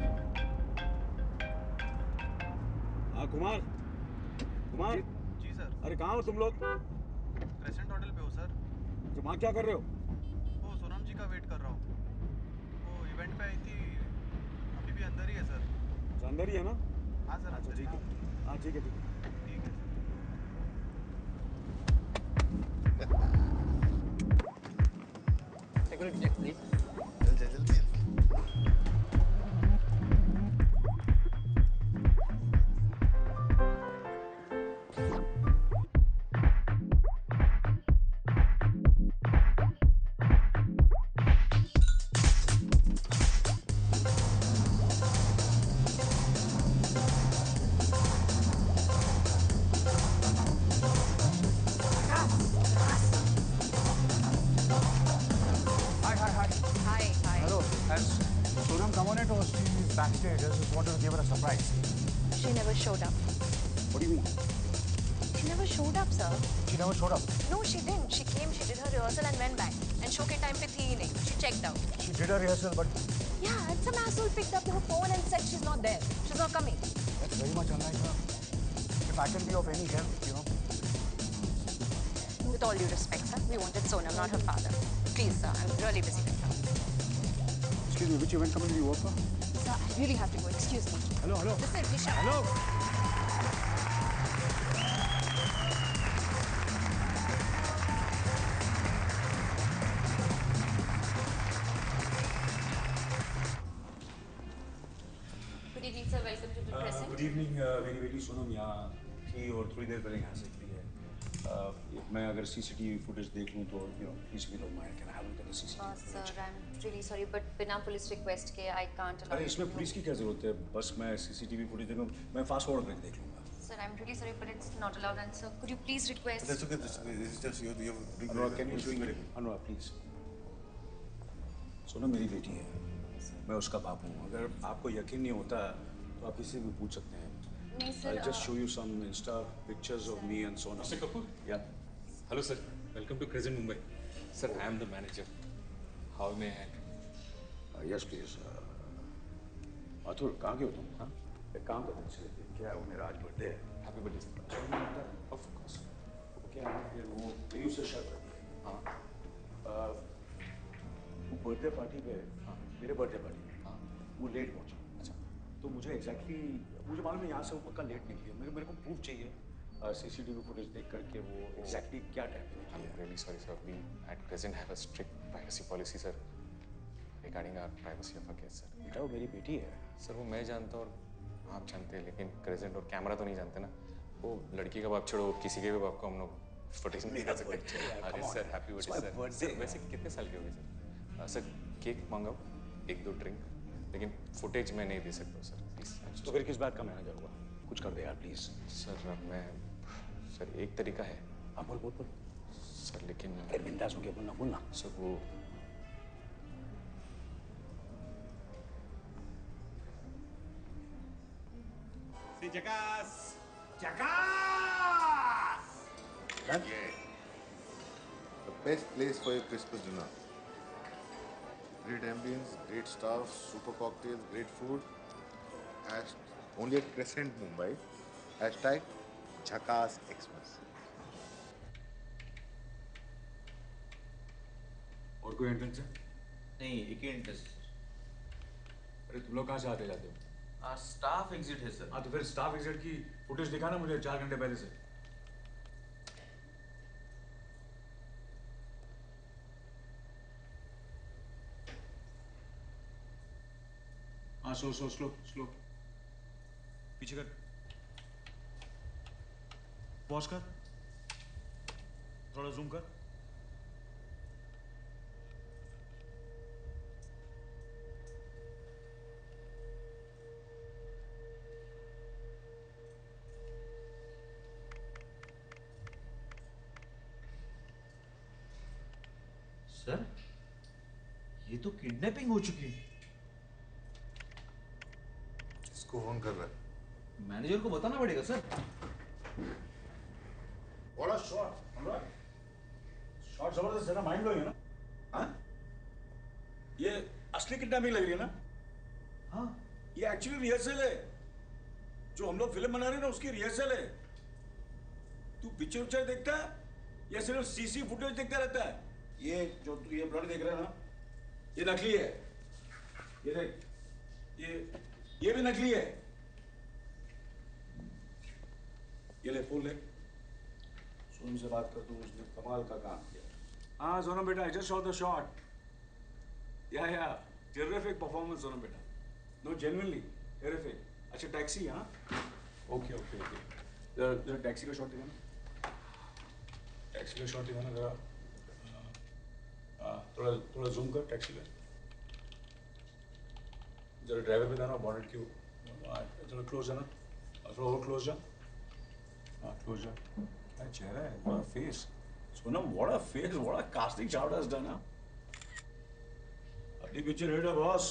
हाँ कुमार जी सर। अरे कहाँ हो तुम लोग? क्रेसेंट होटल पे हो सर। तो वहाँ क्या कर रहे हो? वो सोनम जी का वेट कर रहा हूँ। वो इवेंट पे आई थी, अभी भी अंदर ही है सर। तो अंदर ही है ना? हाँ सर। अच्छा ठीक है। हाँ ठीक है। Security check, please. जल्दी। Backstage, I just wanted to give her a surprise. She never showed up. What do you mean? She never showed up, sir. She never showed up. No, she didn't. She came, she did her rehearsal and went back. And show ke time pe thi hi nahi. She checked out. She did her rehearsal, but Yeah, and some asshole picked up her phone and said she's not there. She's not coming. that's very much unlike her. If I can be of any help, you know. With all due respect, sir, we wanted Sonam, not her father. Please, sir, I'm really busy right now. Excuse me, which event company do you work for? Sir, I really have to go. Excuse me. Hello. Listen, Nisha. Hello. Good evening, sir. Welcome to the Crescent. Good evening, very Sonam यहाँ थी और थोड़ी देर पहले यहाँ से निकली है. मैं अगर CCTV footage देख लूँ तो please be don't mind. Can I have a look at the CCTV footage? Sir, I'm really sorry, but बिना पुलिस रिक्वेस्ट के I can't allow. अरे इसमें पुलिस की क्या जरूरत है? बस मैं CCTV footage देखूँ, मैं फास्ट फॉरवर्ड करके देख लूँगा. Sir, I'm really sorry, but it's not allowed. And sir, could you please request? That's okay. This is just you're doing Anurag, can you very speak? good. Anurag, please. Sonam मेरी बेटी है. मैं उसका बाप हूँ. अगर आपको यकीन नहीं होता तो आप किसी से भी पूछ सकते हैं. नहीं sir. I'll just show you some Insta pictures of me and Sonam. Mr. Kapoor? Yeah. Hello, sir. Welcome to Crescent, Mumbai. Sir, I am the manager. How may I help? Yes, please. Atul, कहाँ के हो तुम? हाँ? एक काम करते हैं. क्या है वो मेरा आज बर्थडे है. Happy birthday, sir. Of course. क्या है फिर वो यही उससे शर्त रखी है. हाँ. वो बर्थडे पार्टी पे मेरे बर्थडे पार्टी में वो लेट पहुंची। अच्छा। तो मुझे एग्जैक्टली मुझे मालूम है यहाँ से वो पक्का लेट निकली है। मेरे को प्रूफ चाहिए सीसीटीवी फुटेज देख करके वो एग्जैक्टली क्या टाइम पे निकली है। I'm really sorry, sir. We at present have a strict privacy policy, sir, regarding our privacy of our guests, sir. बेटा वो मेरी बेटी है। सर वो मैं जानता हूँ और आप जानते हैं, लेकिन क्रेजेंट और कैमरा तो नहीं जानते ना। वो लड़की का बाप छोड़ो, किसी के भी बाप को हम लोग फुटेज नहीं दिखा सकते। अरे सर, हैप्पी बर्थडे सर। वैसे कितने साल के हो गए सर? सर केक मंगाओ, 1-2 ड्रिंक, लेकिन फुटेज मैं नहीं दे सकता सर, प्लीज। तो फिर किस बात का मैनेजर हुआ? कुछ कर दे यार प्लीज। सर एक तरीका है। हाँ बोल बोल बोल। सर लेकिन बिंदास होके बोलना बोलना। सर वो जकास जकास! Yeah. The best place for your Christmas dinner. Great ambience, great staff, super cocktails, great food. Only at Crescent, Mumbai. #Jhakaas Xmas. और कोई एंट्रेंस है? नहीं, एक ही एंट्रेंस। अरे तुम लोग कहाँ से आते जाते हो? स्टाफ एग्जिट है सर। हाँ तो फिर स्टाफ एग्जिट की फुटेज दिखाना मुझे 4 घंटे पहले से। हाँ स्लो पीछे कर, पॉज कर, थोड़ा जूम कर। सर ये तो किडनैपिंग हो चुकी है। किसको फोन कर रहा है? मैनेजर को बताना पड़ेगा सर। बड़ा शॉट जबरदस्त है ना, माइंड ब्लोइंग है ना। हाँ ये असली किडनैपिंग लग रही है ना। हाँ ये एक्चुअली रिहर्सल है, जो हम लोग फिल्म बना रहे हैं ना उसकी रिहर्सल है। तू पिक्चर देखता है या सिर्फ सीसी फुटेज देखता रहता है? ये जो तू ये ब्लड देख रहा है ना, ये नकली है। ये देख, ये भी नकली है। ये ले फोन ले, सोनू से बात कर, तू उसने कमाल का काम किया। हाँ सोनम बेटा, I just saw the shot. Yeah, terrific performance Sonam बेटा। No, genuinely, terrific. अच्छा टैक्सी हाँ? Okay. जरा टैक्सी का शॉट दिखाना। टैक्सी का शॉट दिखाना जरा। थोड़ा जूम कर टैक्सी का। जरा ड्राइवर पे जाना, बॉनेट क्यों? जरा क्लोज जाना, थोड़ा और क्लोज जा। हाँ क्लोज जा। क्या चेहरा है, what a face. Sonam, what a face, what a casting Chawda has done, huh? अपनी पिक्चर हिट है बॉस।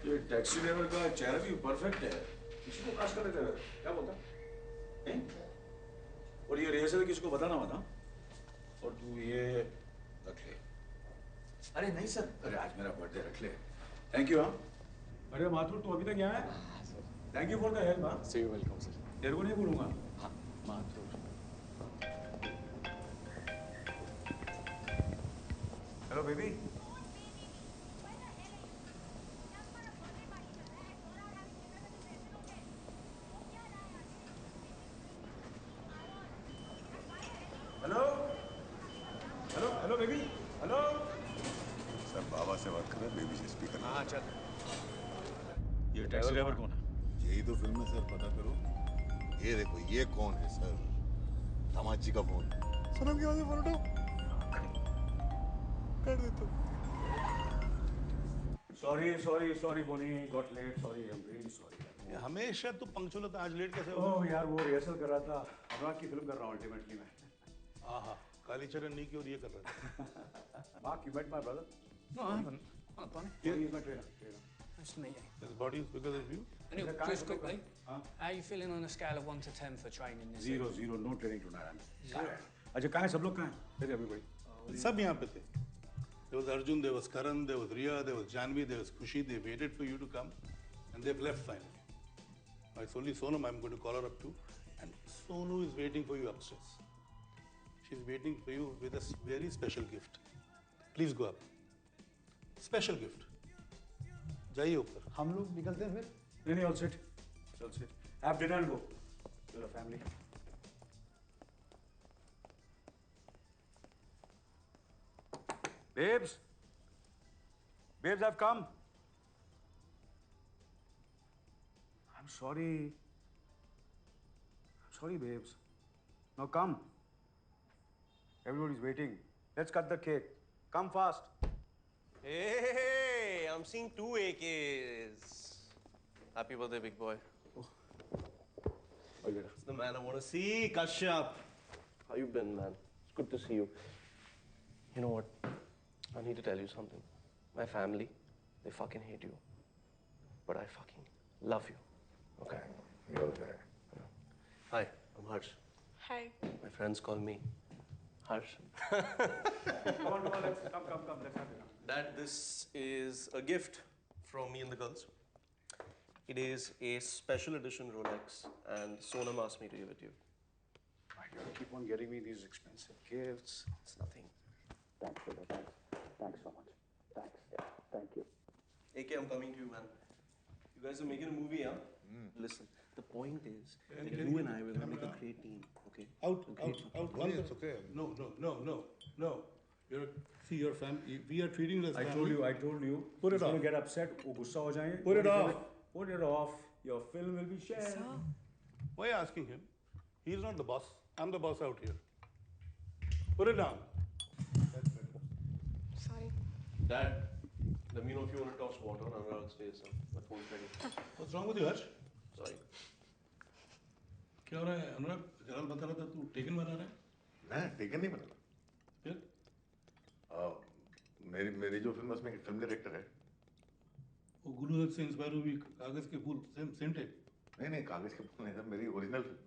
ये टैक्सी ड्राइवर का चेहरा भी परफेक्ट है। किसी को कास्ट कर देते हैं, क्या बोलता? नहीं? और ये रिहर्सल किसी को बताना मत, हाँ? और तू ये रख ले। अरे नहीं सर। अरे आज मेरा बर्थडे, रख ले। थैंक यू हाँ। अरे माथुर तू अभी तक यहाँ है? Thank you for the help हाँ। So you welcome sir. तेरे को नहीं बोलूँगा। हाँ Mathur. Hello baby. Hello baby. Hello sir बाबा से बात कर रहे हैं, बेबी से स्पीकर। हाँ चल। ये टैक्सी ड्राइवर कौन है? यही तो फिल्म है सर, पता करो। ये देखो, ये कौन है सर? दामाद जी का फोन। सनम की वजह फोन उठाओ, कर दे तो। Sorry Boney, got late, sorry, I am really sorry. हमेशा तू पंक्चुअल होता, आज लेट कैसे हो? ओह यार वो रिहर्सल कर रहा था, अनुराग की फिल्म कर रहा हूँ अल्टीमेटली मैं। आहा, कालीचरण नहीं की और ये कर रहा था। Mark, you met my brother? No, I haven't. Tony? Yeah, he's my trainer. Nice to meet you. His body is bigger than you? Anil, just quickly, how are you feeling on a scale of 1 to 10 for training this Zero, evening? no training tonight. I'm Zero. अच्छा कहाँ है सब लोग, कहाँ हैं? Where is everybody? सब यहाँ पे थे. There was Arjun, there was Karan, there was Riya, there was Janvi, there was Khushi. They waited for you to come, and they've left finally. Now it's only Sonam I'm going to call her up to, and Sonu is waiting for you upstairs. She's waiting for you with a very special gift. Please go up. Special gift. जाइए ऊपर। हम लोग निकलते हैं फिर? नहीं, all sit. All sit. Have dinner and go. You're a family. Babes. Babes, I've come. I'm sorry. I'm sorry, babes. Now come. Everybody's waiting. Let's cut the cake. Come fast. Hey, I'm seeing 2 AKs. Happy birthday, big boy. It's the man I want to see, Kashyap. How you been, man? It's good to see you. You know what? I need to tell you something. My family, they fucking hate you. But I fucking love you. Okay? You're there. Hi, I'm Harsh. Hi. My friends call me Harsh. Come on, let's come. Let's have dinner. Dad, this is a gift from me and the girls. It is a special edition Rolex, and Sonam asked me to give it to you. Why do you keep on getting me these expensive gifts? It's nothing. Thanks, brother. Thanks so much. Thanks. Yeah, thank you. AK, I'm coming to you, man. You guys are making a movie, huh? Listen, the point is that you and I will make a great team, okay? Out. It's okay. No. See your family. We are treating you as family. I told you. Put it He's off. going to get upset. वो गुस्सा हो जाएंगे. Put it off. Put it off. Your film will be shared. Why are you asking him? He's not the boss. I'm the boss out here. Put it down. Sorry. Dad, let me know if you want to toss water on Anurag's face. My phone's ready. What's wrong with you, Harsh? Sorry. क्या हो रहा है अनुराग? जलाल बता रहा था तू टेकन बना रहा है? मैं टेकन नहीं बना। फिर? मेरी जो फिल्म है उसमें एक फिल्म डायरेक्टर है। वो गुरुदत्त से इंस्पायर हुई कागज के फूल सेंट है? नहीं कागज के फूल नहीं था, मेरी ओरिजिनल फिल्म।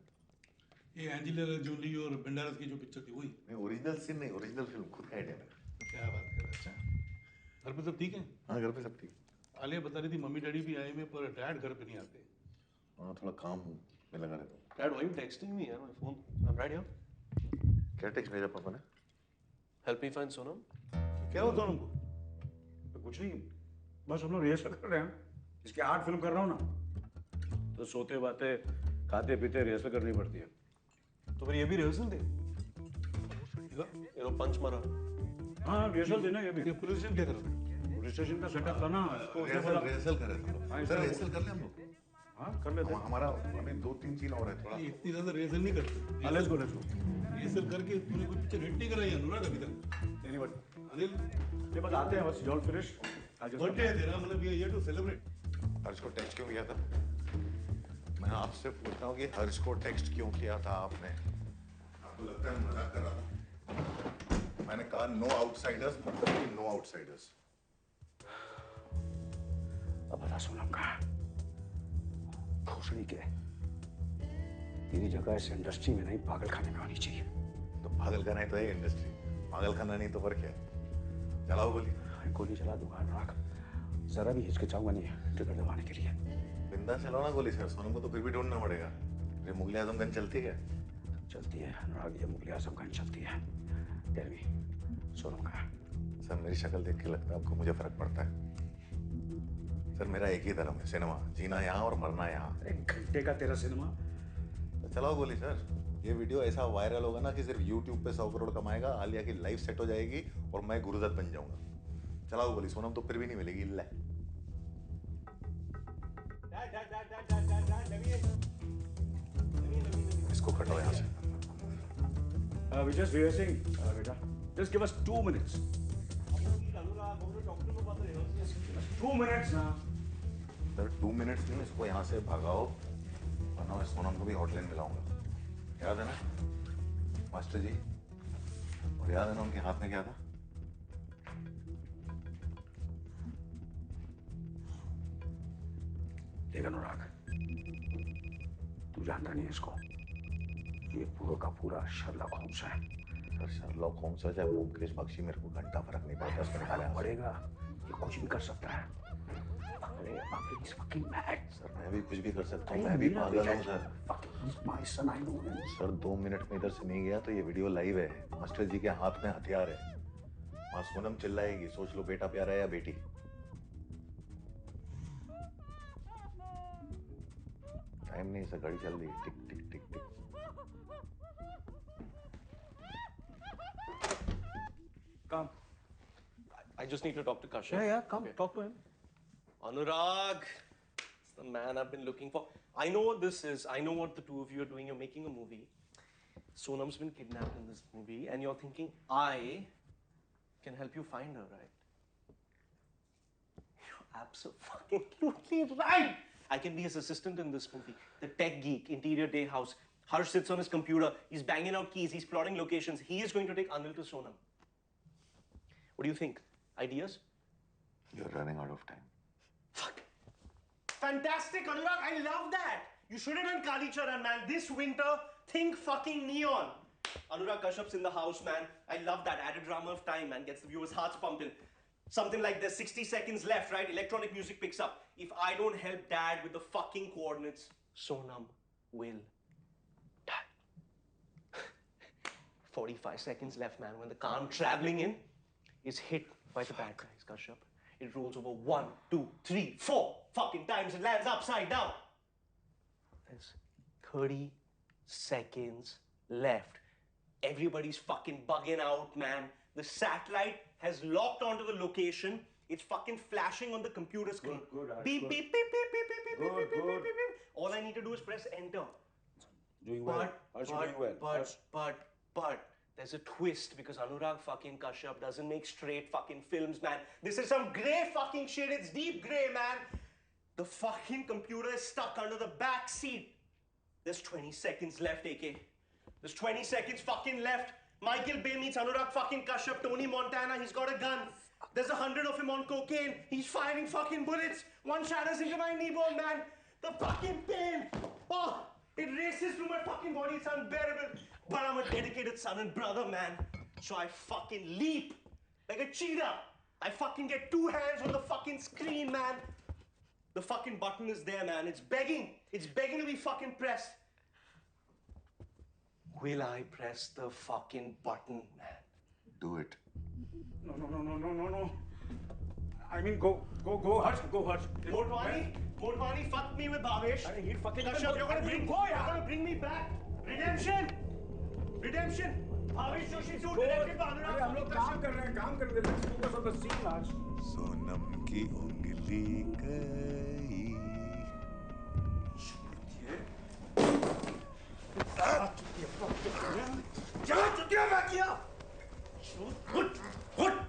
ये एंजेलिना जोली और बेंडारस की जो पिक्चर थी वही? नहीं ओरिजिनल सीन नहीं, ओरिजिनल फिल्म खुद का आइडिया मेरा। क्या बात कर रहा है? अच्छा। घर पे सब ठीक है? हाँ घर पे सब ठीक। आलिया बता रही थी मम्मी डैडी भी आए हुए पर डैड घर पे नहीं आते। हाँ थोड़ा काम में लगा रहता हूँ। Dad, why are you texting me? My phone. I'm right here. क्या टेक्स्ट भेजा पापा ने? Help me find Sonam. क्या हुआ सोनम को? कुछ नहीं. बस हम लोग रिहर्सल कर रहे हैं. इसके 8 फिल्म कर रहा हूँ ना. तो सोते बातें, खाते पीते रिहर्सल करनी पड़ती है. तो फिर ये भी रिहर्सल दे? ये लो पंच मारा. हाँ रिहर्सल देना ये भी. ये पुलिस स्टेशन क्या कर रहा है? पुलिस स्टेशन का सेटअप था ना. रिहर्सल कर रहे थे। सर रिहर्सल कर ले हम लोग। हाँ कर लेते हैं. हमारा अभी 2-3 सीन और है थोड़ा। इतनी ज्यादा रिहर्सल नहीं करते। Let's go. रिहर्सल करके तूने कोई पिक्चर हिट नहीं कराई अनुराग अभी तक? एनीबॉडी? अनिल ये बस आते हैं बस. जॉल फिनिश. बर्थडे है तेरा, मतलब ये हियर टू सेलिब्रेट। हर्ष को टेक्स्ट क्यों किया था? मैं आपसे पूछता हूँ कि हर्ष को टेक्स्ट क्यों किया था आपने? आपको लगता है मजाक कर रहा था? मैंने कहा नो आउटसाइडर्स, मतलब नो आउटसाइडर्स। अब बता सोनम का भोसड़ी के तेरी जगह इस इंडस्ट्री में नहीं पागल खाने में होनी चाहिए। तो पागल खाना ही तो है इंडस्ट्री, पागल खाना नहीं तो फर्क है। चलाओ गोली। गोली चला दूंगा अनुराग, जरा भी हिचकिचाऊंगा नहीं ट्रिगर दबाने के लिए। बिंदा चलाओ ना गोली सर, सोनम को तो फिर भी ढूंढना पड़ेगा। ये मुगले आजमगंज चलती है? चलती है अनुराग, ये मुगले आजमगंज चलती है। टेल मी सोनम का? सर मेरी शक्ल देख के लगता है आपको मुझे फर्क पड़ता है? सर मेरा एक ही धर्म है, सिनेमा। जीना यहाँ और मरना यहाँ। 1 घंटे का तेरा सिनेमा? तो चलाओ गोली सर। ये वीडियो ऐसा वायरल होगा ना कि सिर्फ YouTube पे 100 करोड़ कमाएगा, आलिया की लाइफ सेट हो जाएगी और मैं गुरुदत्त बन जाऊंगा। चलाओ गोली। सोनम तो फिर भी नहीं मिलेगी। ले इसको कटो यहाँ से। We just rehearsing, बेटा. Just give us 2 minutes. 2 minutes ना. सर 2 मिनट्स नहीं, इसको यहाँ से भगाओ वरना मैं सोनम को भी हॉटलाइन मिलाऊंगा। याद है ना मास्टर जी? और याद है ना उनके हाथ में क्या था? देख अनुराग, तू जानता नहीं है इसको, ये पूरा का पूरा शर्लॉक होम्स है। सर शर्लॉक होम्स है चाहे मुकेश बख्शी, मेरे को घंटा फर्क नहीं पड़ता। इसमें निकाला पड़ेगा, ये कुछ भी कर सकता है। अरे बाप रे, fucking mad. सर मैं भी कुछ भी कर सकता हूँ, मैं भी पागल हूँ sir. My son, I know him. Sir 2 minute में इधर से नहीं गया तो ये वीडियो लाइव है। मास्टर जी के हाथ में हथियार है। मां सोनम चिल्लाएगी, सोच लो बेटा प्यारा है या बेटी। टाइम नहीं, सर घड़ी चल रही है, टिक टिक टिक टिक। Come. I just need to talk to Kashyap. Yeah, come, talk to him. Anurag, it's the man I've been looking for. I know what this is. I know what the two of you are doing. You're making a movie. Sonam's been kidnapped in this movie, and you're thinking I can help you find her, right? You're absolutely right. I can be his assistant in this movie. The tech geek, interior day house. Harsh sits on his computer. He's banging out keys. He's plotting locations. He is going to take Anil to Sonam. What do you think? Ideas? You're running out of time. Fantastic, Anurag. I love that. You should have done Kali Charan, man. This winter, think fucking neon. Anurag Kashyap's in the house, man. I love that. Added drama of time, man. Gets the viewers' hearts pumping. Something like there's 60 seconds left, right? Electronic music picks up. If I don't help Dad with the fucking coordinates, Sonam will die. 45 seconds left, man. When the car I'm traveling in is hit by the bad guys, Kashyap. It rolls over 1, 2, 3, 4 fucking times and lands upside down. There's 30 seconds left. Everybody's fucking bugging out, man. The satellite has locked onto the location. It's fucking flashing on the computer screen. Good, Harsh, beep, good. beep, beep, beep, beep, beep, beep, Good, beep, beep, good. beep, beep. All I need to do is press enter. Doing well. Harsh, you're doing well. But there's a twist because Anurag fucking Kashyap doesn't make straight fucking films, man. This is some grey fucking shit. It's deep grey, man. The fucking computer is stuck under the back seat. There's 20 seconds left, AK. There's 20 seconds fucking left. Michael Bay meets Anurag fucking Kashyap, Tony Montana. He's got a gun. There's 100 of him on cocaine. He's firing fucking bullets. One shatters into my knee bone, man. The fucking pain. Oh, it races through my fucking body. It's unbearable. But I'm a dedicated son and brother, man. So I fucking leap like a cheetah. I fucking get 2 hands on the fucking screen, man. The fucking button is there, man. It's begging. It's begging to be fucking pressed. Will I press the fucking button, man? Do it. No. I mean, go, Harsh, go, Harsh. Motwani fucked me with Bhavesh. I mean, he fucking... Kashyap, you're gonna bring me back. Redemption. Bhavesh Joshi too, directed by Anurag. हम लोग काम कर रहे हैं. Let's focus on the scene, Harsh. Sonam की उंगली गई। क्या चुतिया मैं किया? Hut!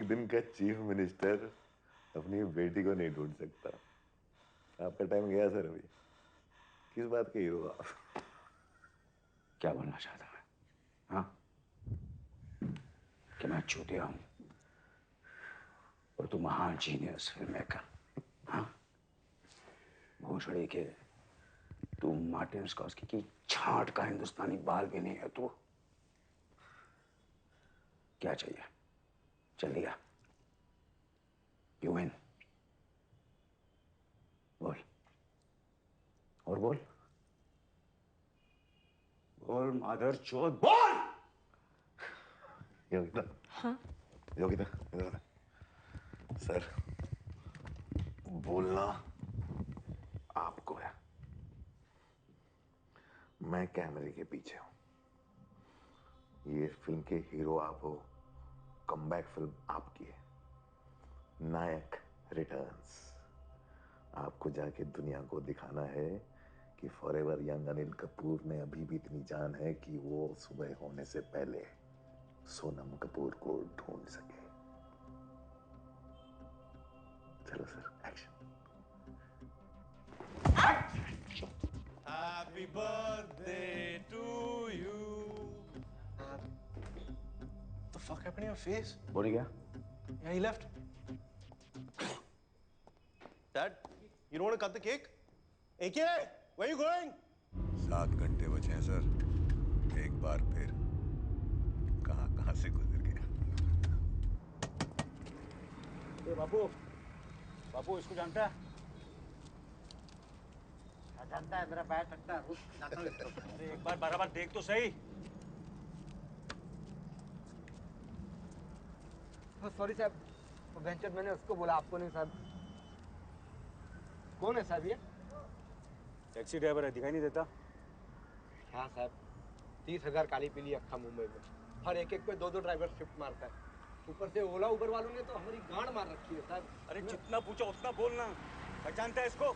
दिन का चीफ मिनिस्टर अपनी बेटी को नहीं ढूंढ सकता। आपका टाइम गया सर अभी। किस बात के हीरो आप? क्या बोलना चाहता है? हाँ, कि मैं चूतिया हूं और तू महान जीनियस फिल्म मेकर। हाँ, भोसड़ी के तू मार्टिन स्कॉर्सेज़ी की छांट का हिंदुस्तानी बाल भी नहीं है तू। क्या चाहिए? चल दिया। You win. बोल और बोल बोल मादर चोद बोल। योगिता। हाँ? योगिता इधर आ। सर बोलना आपको है, मैं कैमरे के पीछे हूं। ये फिल्म के हीरो आप हो, कमबैक फिल्म आपकी है। नायक रिटर्न्स। आपको जाके दुनिया को दिखाना है कि फॉरएवर यंग अनिल कपूर में अभी भी इतनी जान है कि वो सुबह होने से पहले सोनम कपूर को ढूंढ सके। चलो sir, action. Happy birthday to you. What the fuck happened to your face? बोल गया? Yeah, he left. Dad, you don't want to cut the cake? AK, where are you going? 7 घंटे बचे हैं सर। एक बार फिर कहां से गुजर गया। बापू, बापू इसको जानता है? जानता है, मेरा पैर टकता है। अरे एक बार बराबर देख तो सही। सॉरी साहब, वेंचर मैंने उसको बोला, आपको नहीं साहब। कौन है साहब ये? टैक्सी ड्राइवर है, दिखाई नहीं देता? हाँ साहब, 30,000 काली पीली अक्खा मुंबई में। हर एक पे 2-2 ड्राइवर शिफ्ट मारता है। ऊपर से ओला उबर वालों ने तो हमारी गांड मार रखी है साहब। अरे जितना पूछा उतना बोलना। पहचानता है इसको?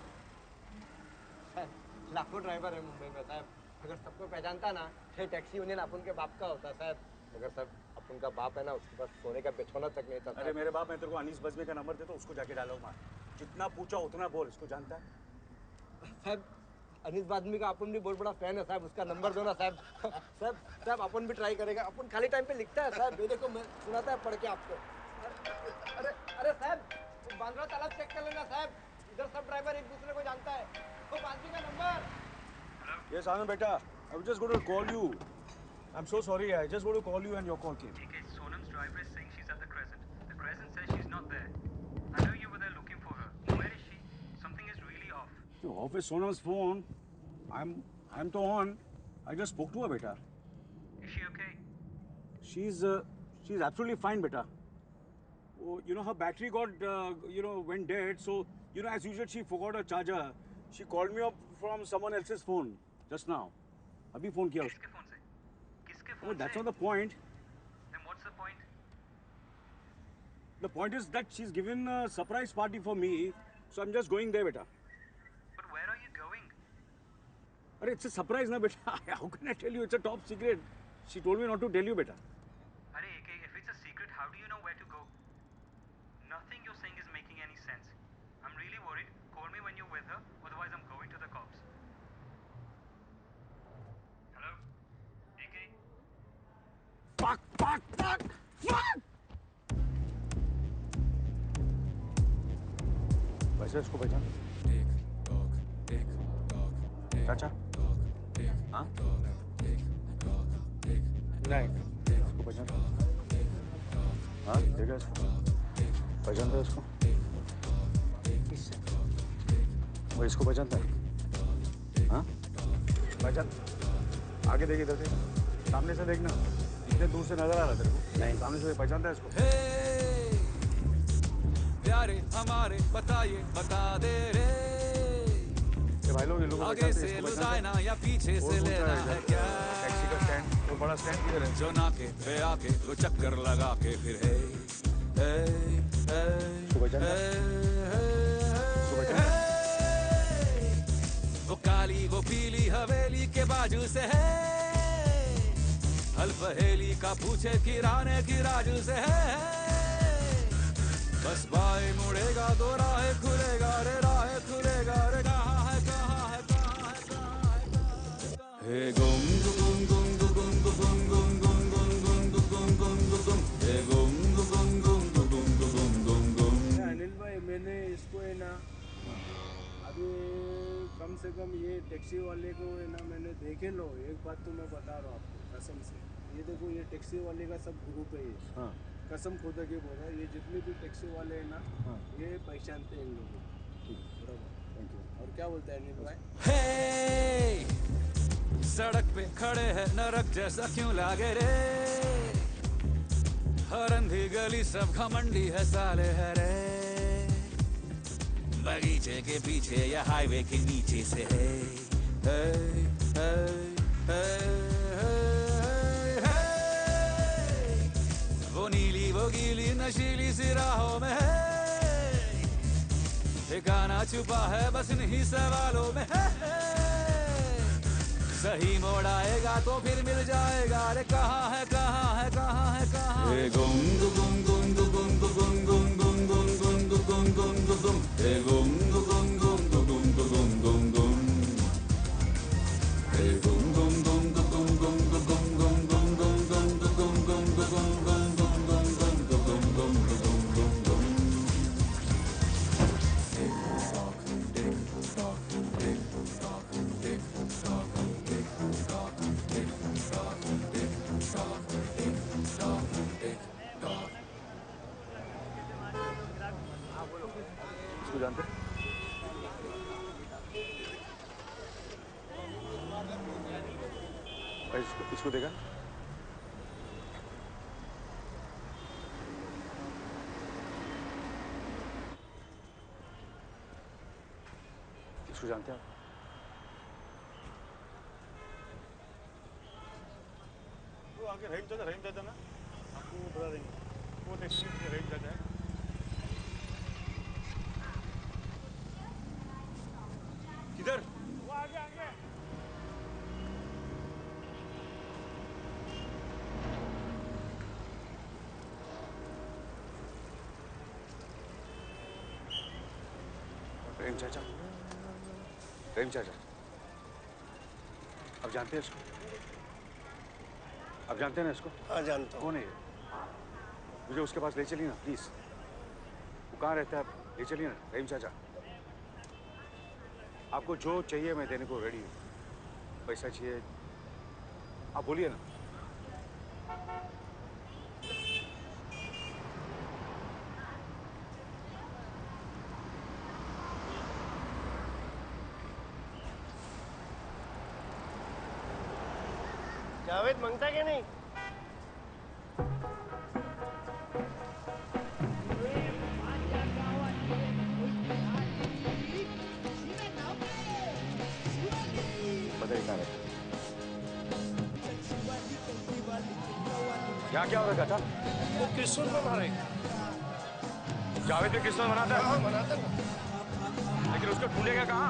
लाखों ड्राइवर है मुंबई में साहब। अगर सबको पहचानता ना, ये टैक्सी यूनियन अपन के बाप का होता साहब। मगर साहब अपन का बाप है ना, उसके पास सोने का बिछौना तक नहीं था। अरे मेरे बाप, मैं तेरे को अनीस बजमे का नंबर देता हूँ, उसको जाके डालो मार। जितना पूछा उतना बोल। इसको जानता है? साहब अनीस बादमी का अपन भी बहुत बड़ा फैन है साहब। उसका नंबर दो ना साहब। साहब अपन भी ट्राई करेगा। अपन खाली टाइम पे लिखता है साहब। ये देखो मैं सुनाता है पढ़ के आपको। अरे साहब, बांद्रा तालाब चेक कर लेना साहब। इधर सब ड्राइवर एक दूसरे को जानता है। वो बादमी का number. Yes, Anand beta. I was just going to call you. I'm so sorry. I just want to call you and your call came. Okay, Sonam's driver is saying she's at the Crescent. The Crescent says she's not there. I know you were there looking for her. Where is she? Something is really off. You're off with Sonam's phone. I'm to on. I just spoke to her, beta. Is she okay? She's absolutely fine, beta. Oh, you know her battery got went dead. So as usual she forgot her charger. She called me up from someone else's phone just now. अभी फोन किया उसको. किसके फोन से? किसके phone Oh, that's not the point. Then what's the point? The point is that she's given a surprise party for me, so I'm just going there, beta. But where are you going? Arey, it's a surprise, na, beta. How can I tell you? It's a top secret. She told me not to tell you, beta. Arey, AK, if it's a secret, how do you know where to go? Nothing you're saying is making any sense. I'm really worried. Call me when you're with her, otherwise I'm going to the cops. Hello? AK? Fuck! वैसे इसको पहचान? चाचा? हाँ? नहीं, इसको पहचान? हाँ, देखा इसको? पहचानता है इसको? वो इसको पहचानता है? हाँ? पहचान? आगे देख, इधर से, सामने से देखना। इतने दूर से नजर आ रहा तेरे को? नहीं, सामने से पहचानता है इसको? प्यारे हमारे बताइए, बता दे रे। ये भाई लोग, ये लोग आगे से लुटाना या पीछे से लेना है क्या? टैक्सी का स्टैंड, वो बड़ा स्टैंड किधर है? जो नाके पे आके वो चक्कर लगा के फिर है। वो काली वो पीली हवेली के बाजू से है। हल पहेली का पूछे किराने की राजू से है। बस बाएं मुड़ेगा तो राह खुलेगा रे, राह खुलेगा रे, कहाँ है कहाँ है कहाँ है कहाँ है कहाँ है। हे गुम गुम गुम गुम गुम गुम गुम गुम गुम गुम गुम गुम, हे गुम गुम गुम गुम गुम गुम गुम। अनिल भाई मैंने इसको है ना अभी कम से कम ये टैक्सी वाले को है ना मैंने देखे लो। एक बात तो मैं बता रहा हूँ आपको कसम से, ये देखो ये टैक्सी वाले का सब ग्रुप है ये। हाँ। कसम खुदा के बोल रहा है, ये जितने भी टैक्सी वाले हैं ना ये पहचानते हैं इन लोगों को। ठीक बराबर। Thank you. और क्या बोलते हैं अनिल भाई? हे सड़क पे खड़े हैं नरक जैसा क्यों लागे रे, हर अंधी गली सब घमंडी है साले है रे, बगीचे के पीछे या हाईवे के नीचे से है, हे हे हे हे, वो नीली वो गीली नशीली सी राहों में है, ठिकाना छुपा है बस इन्हीं सवालों में है, सही मोड़ आएगा तो फिर मिल जाएगा रे, कहाँ है कहाँ है कहाँ है कहाँ है। गुम गुम गुम गुम गुम गुम गुम गुम गुम गुम गुम गुम गुम, हे गुम गुम गुम गुम गुम गुम गुम गुम, हे गुम गुम गुम गुम गुम गुम गुम गुम गुम गुम गुम गुम गुम गुम गुम इसको जानते? इसको देखा? इसको जानते हैं आप? वो आगे रहीम चाचा ना आपको बता देंगे, वो टैक्सी रहीम चाचा है। किधर? वो आगे आगे। रहीम चाचा, रहीम चाचा, अब जानते हैं इसको? अब जानते हैं ना इसको? हाँ जानता हूँ। कौन है ये? मुझे उसके पास ले चलिए ना प्लीज। वो कहाँ रहता है? ले चलिए ना रहीम चाचा। आपको जो चाहिए मैं देने को रेडी हूँ। पैसा चाहिए आप बोलिए ना। जावेद मांगता क्या नहीं? बताइए कहाँ रहता है? यहाँ क्या हो रखा था? वो क्रिसमस मना रहे। जावेद भी क्रिसमस मनाता है? हाँ मनाता है। लेकिन उसको ढूंढेगा कहाँ?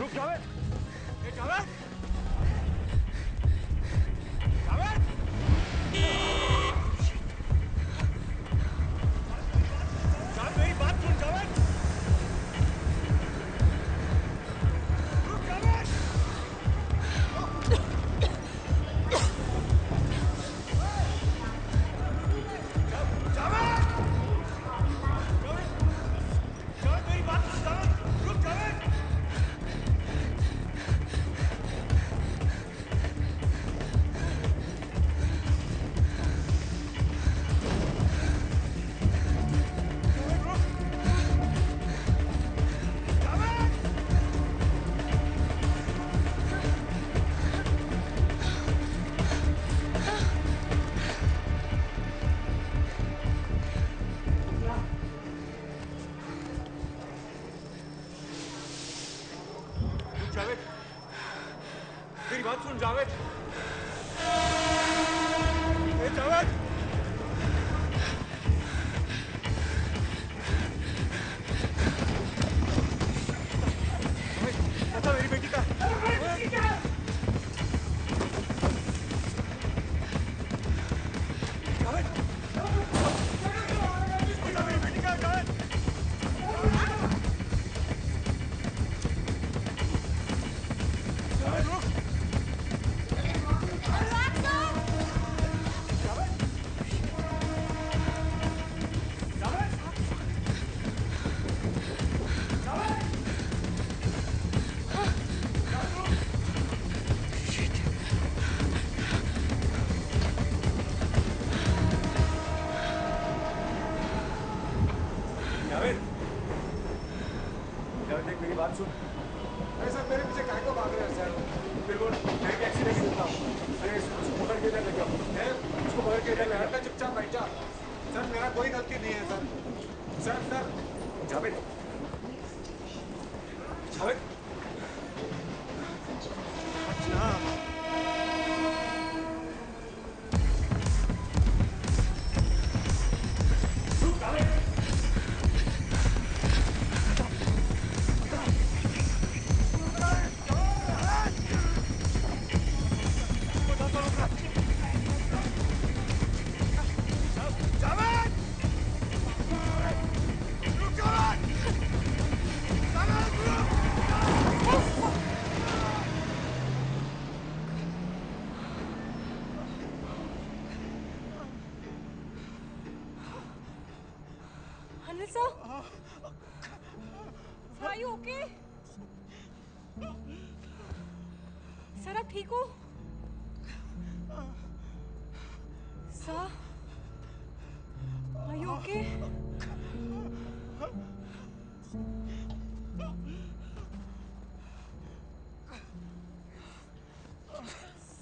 रुक जावेद। ए जावेद, जावेद, जावेद मेरी बात सुन जावेद। रुक जावेद। जावेद मेरी बात सुन जावेद, रुक जावेद। जावेद मेरी बात सुन जावेद। ए जावेद, बता मेरी बेटी का। जावेद, बता मेरी बेटी का जावेद। जावेद रुक। जावेद, जावेद देख मेरी बात सुन। अरे सर मेरे पीछे काय को भाग रहे हैं सर? बिल्कुल मैं एक एक्सीडेंट देता हूँ। अरे उसको पकड़ के इधर लेके आओ। उसको पकड़ के इधर ले आओ। चुपचाप बैठ जा। सर मेरा कोई गलती नहीं है sir. Sir sir Javed, Javed, Anil sir? Sir, are you okay? Sir, आप ठीक हो? Sir? Are you okay?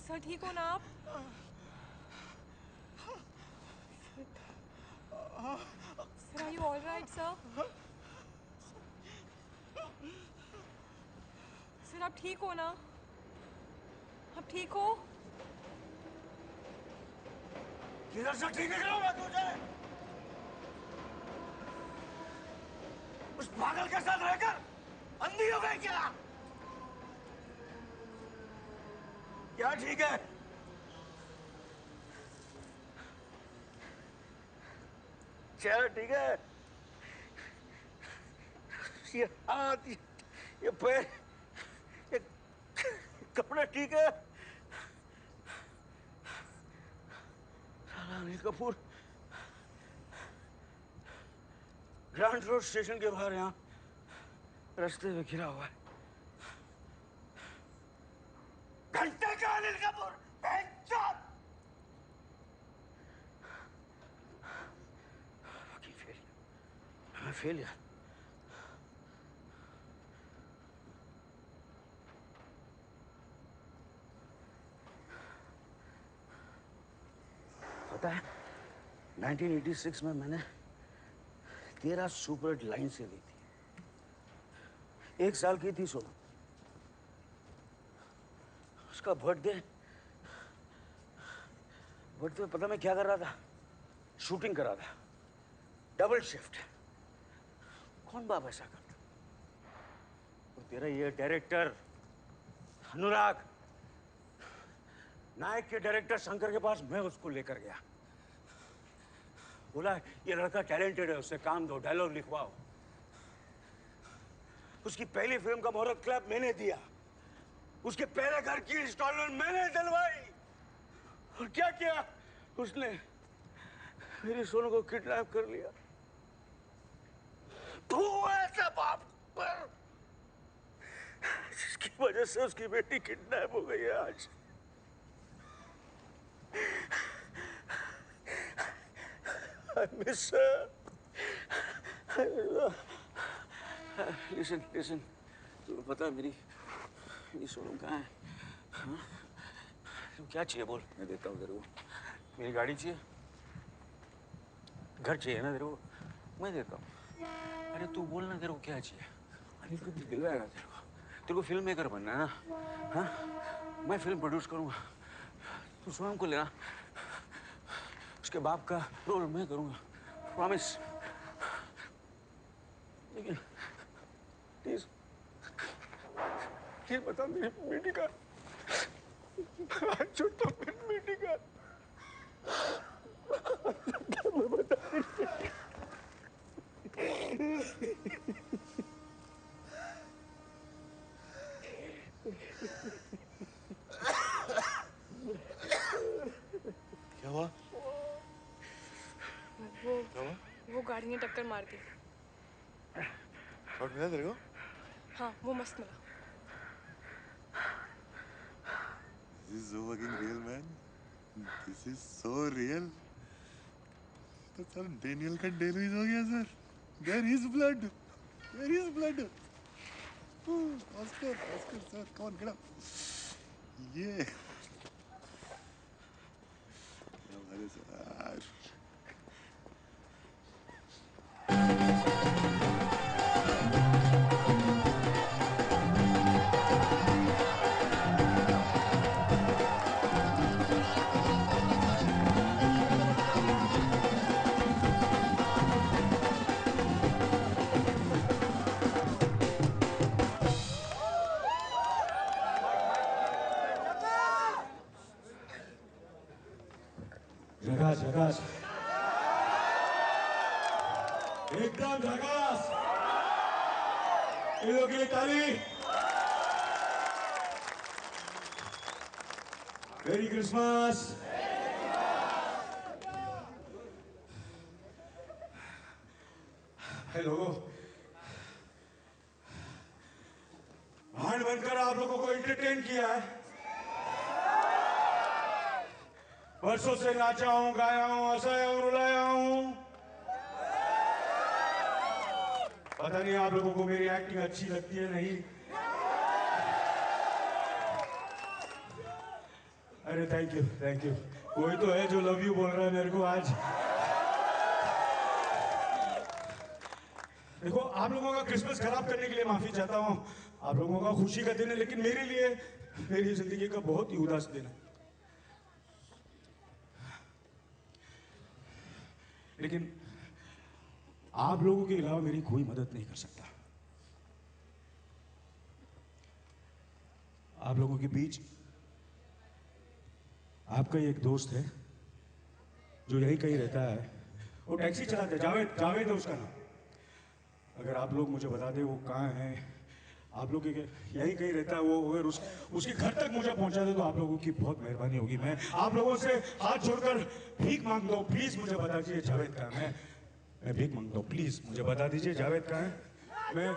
Sir ठीक हो ना आप? Sir, are you all right, sir? Sir आप ठीक हो ना? आप ठीक हो? किधर से ठीक निकलूंगा तुझे? उस पागल के साथ रहकर अंधी हो गई क्या? क्या ठीक है? चेहरा ठीक है? ये हाथ, ये पैर, ये कपड़े ठीक है? साला Anil Kapoor grand road station के बाहर यहाँ रास्ते में गिरा हुआ है। घंटे का अनिल कपूर फेलियर। पता है 1986 में मैंने 13 सुपरहिट लाइन से ली थी। 1 साल की थी सोनम। उसका बर्थडे में पता मैं क्या कर रहा था? शूटिंग कर रहा था। Double shift. कौन बाप ऐसा करता? और तेरा ये डायरेक्टर अनुराग, नायक के डायरेक्टर शंकर के पास मैं उसको लेकर गया। बोला ये लड़का टैलेंटेड है, उससे काम दो, डायलॉग लिखवाओ। उसकी पहली फिल्म का मुहूर्त क्लब मैंने दिया, उसके पहले घर की इंस्टॉलमेंट मैंने दिलवाई। और क्या किया उसने? मेरी सोनू को किडनैप कर लिया। तू ऐसा बाप पर जिसकी वजह से उसकी बेटी किडनैप हो गई है आज। I miss her. Listen. तुम्हें पता है मेरी सोनू कहाँ है? हाँ? तुम क्या चाहिए बोल, मैं देता हूँ तेरे को। मेरी गाड़ी चाहिए, घर चाहिए ना तेरे को, मैं देता हूँ। अरे तू बोल ना तेरे को क्या चाहिए, अनिल को दिलवाएगा तेरे को फिल्म मेकर बनना है ना? हाँ, मैं फिल्म प्रोड्यूस करूँगा, तू सोनम को लेना, उसके बाप का रोल मैं करूँगा, प्रॉमिस। लेकिन प्लीज बता मेरी बेटी का छोटा बेटी का मैं बता क्या हुआ? वो गाड़ी ने टक्कर मार दी। शॉट मिला तेरे को? हाँ, वो मस्त मिला। This is so fucking real, man. This is so real. तो सर डेनियल का डेलुइज हो गया sir. There is blood. There is blood. Oscar, sir, come on, get up. Yeah. क्या बात है सर. झकास एकदम झकास. इन लोगों के लिए ताली. मेरी क्रिसमस. हेलो, भाड़ बनकर आप लोगों को एंटरटेन किया है. वर्षों से नाचा हूं, गाया हूं, हंसाया हूं, रुलाया हूं. पता नहीं आप लोगों को मेरी एक्टिंग अच्छी लगती है नहीं. अरे थैंक यू. कोई तो है जो लव यू बोल रहा है मेरे को आज. देखो, आप लोगों का क्रिसमस खराब करने के लिए माफी चाहता हूं. आप लोगों का खुशी का दिन है, लेकिन मेरे लिए मेरी जिंदगी का बहुत ही उदास दिन है. लेकिन आप लोगों के अलावा मेरी कोई मदद नहीं कर सकता. आप लोगों के बीच आपका एक दोस्त है जो यही कहीं रहता है. वो टैक्सी चलाता है, जावेद है उसका नाम. अगर आप लोग मुझे बता दें वो कहाँ है, आप लोग यही कहीं रहता है, वो अगर उसके घर तक मुझे पहुंचा दे तो आप लोगों की बहुत मेहरबानी होगी. मैं आप लोगों से हाथ जोड़कर भीख मांगता हूँ, प्लीज मुझे बता दीजिए जावेद कहाँ है. मैं भीख मांगता हूँ, प्लीज मुझे बता दीजिए जावेद कहाँ है. मैं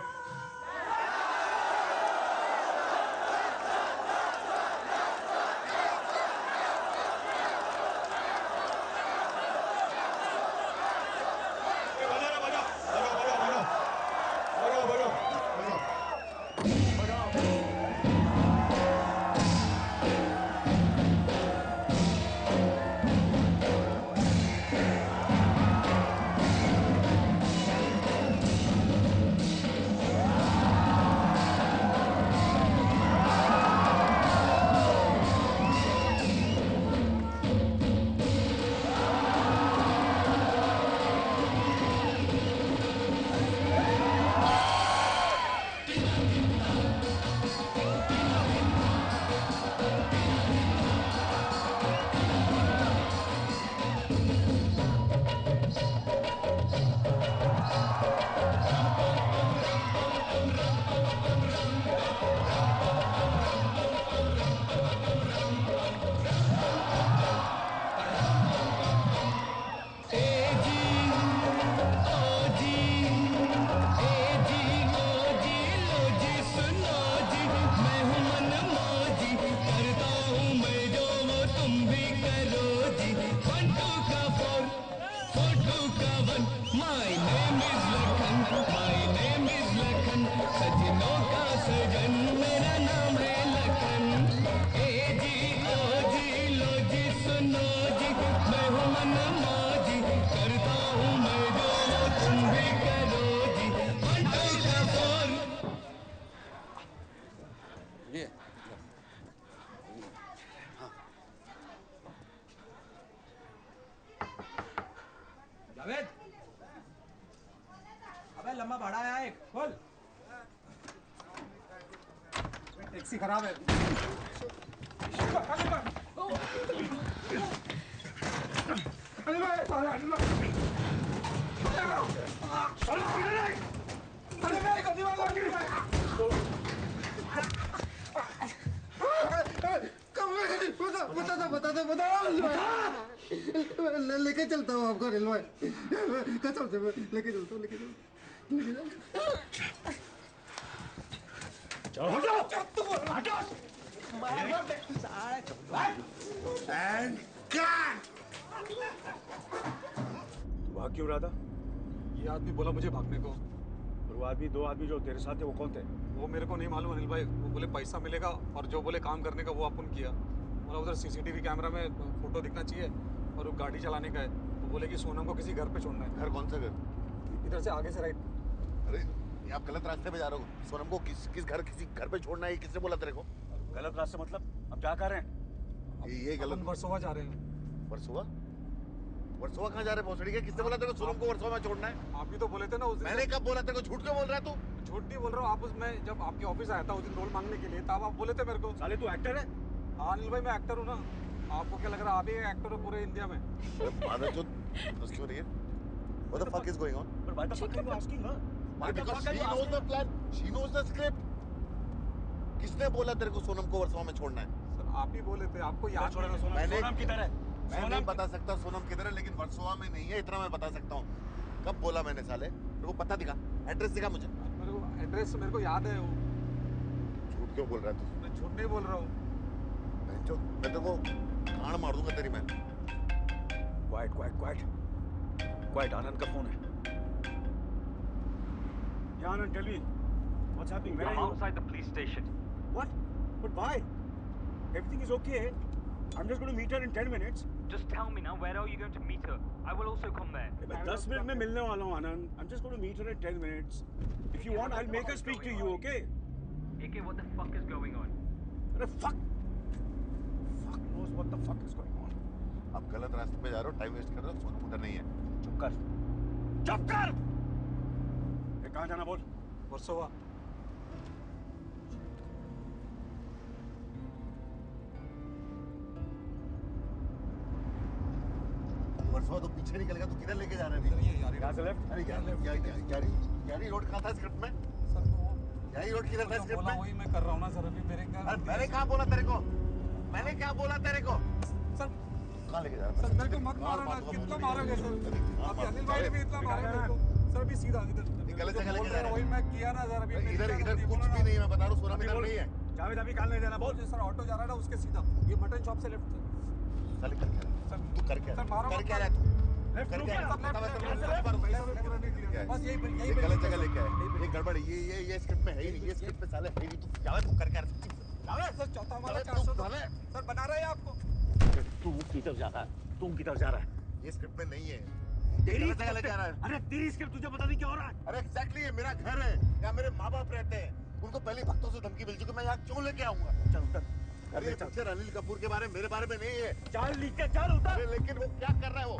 ये जावेद, अबे लंबा भाड़ा आया एक, खोल। टैक्सी खराब है। लेके चलता हूँ आपको रेलवे कसम से लेके चलता हूँ भाग क्यों रहा था? ये आदमी बोला मुझे भागने को। और वो आदमी, दो आदमी जो तेरे साथ थे वो कौन थे? वो मेरे को नहीं मालूम अनिल भाई। वो बोले पैसा मिलेगा और जो बोले काम करने का वो अपन किया। बोला उधर सीसीटीवी कैमरा में फोटो दिखना चाहिए और वो गाड़ी चलाने का है। तो बोले कि सोनम को किसी घर पे छोड़ना है। घर कौन सा घर? इधर से आगे से राइट। अरे ये आप गलत रास्ते पे जा रहे हो। सोनम को किस घर पे छोड़ना है? किसने बोला तेरे को? गलत रास्ते मतलब? अब क्या कर रहे हैं? ये गलत। वर्सोवा जा रहे हैं। वर्सोवा? वर्सोवा कहाँ जा रहे हैं भोसड़ी के? किसने बोला तेरे को सोनम को वर्सोवा में छोड़ना है? आप भी तो बोले थे ना उस दिन। मैंने कब बोला तेरे को? झूठ क्यों बोल रहा है तू? झूठ नहीं बोल रहा हूँ। आप उसमें जब आपके ऑफिस आया था उस दिन रोल मांगने के लिए, तब आप बोले थे मेरे को। साले तू एक्टर है? हाँ अनिल भाई मैं एक्टर हूँ ना। आपको क्या लग रहा है आप ही एक्टर हो पूरे इंडिया में? Mother जो क्यों रही है? What the fuck is going on? But why the fuck are you asking her? Because she knows the plan. She knows the script. किसने बोला तेरे को सोनम को वर्सोवा में छोड़ना है? सर आप ही बोले थे। आपको याद छोड़ना सोनम किधर है? मैं नहीं बता सकता सोनम किधर है, लेकिन वर्सोवा में नहीं है इतना मैं बता सकता हूँ। कब बोला मैंने साले? तेरे को पता दिखा, एड्रेस दिखा मुझे। मेरे को एड्रेस मेरे को याद है। वो झूठ क्यों बोल रहा है तू? मैं झूठ नहीं बोल रहा हूँ। मैं तेरे को कान मार दूंगा तेरी मैं। क्वाइट आनंद का फोन है। Yeah, Anand, tell me, what's happening? Where are you? Outside the police station. What? But why? Everything is okay. I'm just going to meet her in 10 minutes. Just tell me now, where are you going to meet her? I will also come there. मैं 10 मिनट में मिलने वाला हूँ आनंद. I'm just going to meet her in 10 minutes. If you want, I'll make her speak to you, okay? AK, what the fuck is going on? अरे fuck knows what the fuck is going on. आप गलत रास्ते पे जा रहे हो, टाइम वेस्ट कर रहे हो। सोनम उधर नहीं है। चुप कर! कहाँ जाना बोल? वर्सोवा। वर्सोवा तो पीछे निकल गया। तू किधर लेके जा रहा है? ये यारी यहाँ से लेफ्ट? अरे यारी रोड कहाँ था स्क्रिप्ट में? सर यारी रोड किधर था स्क्रिप्ट में? वही मैं कर रहा हूँ ना सर अभी मेरे घर। अरे मैंने कहाँ बोला तेरे को? मैंने क्या बोला तेरे को? सर कहाँ लेके जा रहा है? सर मेरे को मत मारो ना। कितना मारोगे सर? अभी अनिल भाई ने भी इतना मारा मेरे को। सर अभी सीधा इधर गलत जगह लेके जा रहा है। वही मैं किया ना सर। अभी इधर कुछ भी नहीं है। मैं बता रहा हूँ सोनम इधर नहीं है। जावेद अभी काल नहीं देना बोल। सर ऑटो जा रहा है ना उसके सीधा। ये मटन शॉप से लेफ्ट साले कर क्या रहा है? तू कर क्या रहा है? सर मारो कर क्या रहा है तू? कर क्या रहा है? बस यही गलत जगह लेके आया। ये गड़बड़। ये स्क्रिप्ट में है ही नहीं। ये स्क्रिप्ट में साले है ही नहीं। तू जावेद तू कर क्या रहा है? जावेद सर चौथा वाला 400 सर बना रहा है आपको। तू किधर जा रहा है? तू किधर जा रहा है? ये स्क्रिप्ट में नहीं है। तेरी जगह लेके आ रहा है। अरे तेरी स्क्रिप्ट तुझे पता नहीं क्या हो रहा है? अरे एग्जैक्टली, ये मेरा घर है। यहाँ मेरे माँ बाप रहते हैं। उनको पहले भक्तों से धमकी मिल चुकी। मैं यहाँ क्यों लेके आऊंगा? चल उतर। अरे पिक्चर अनिल कपूर के बारे में, मेरे बारे में नहीं है। चल नीचे चल उतर। अरे लेकिन वो क्या कर रहा है वो?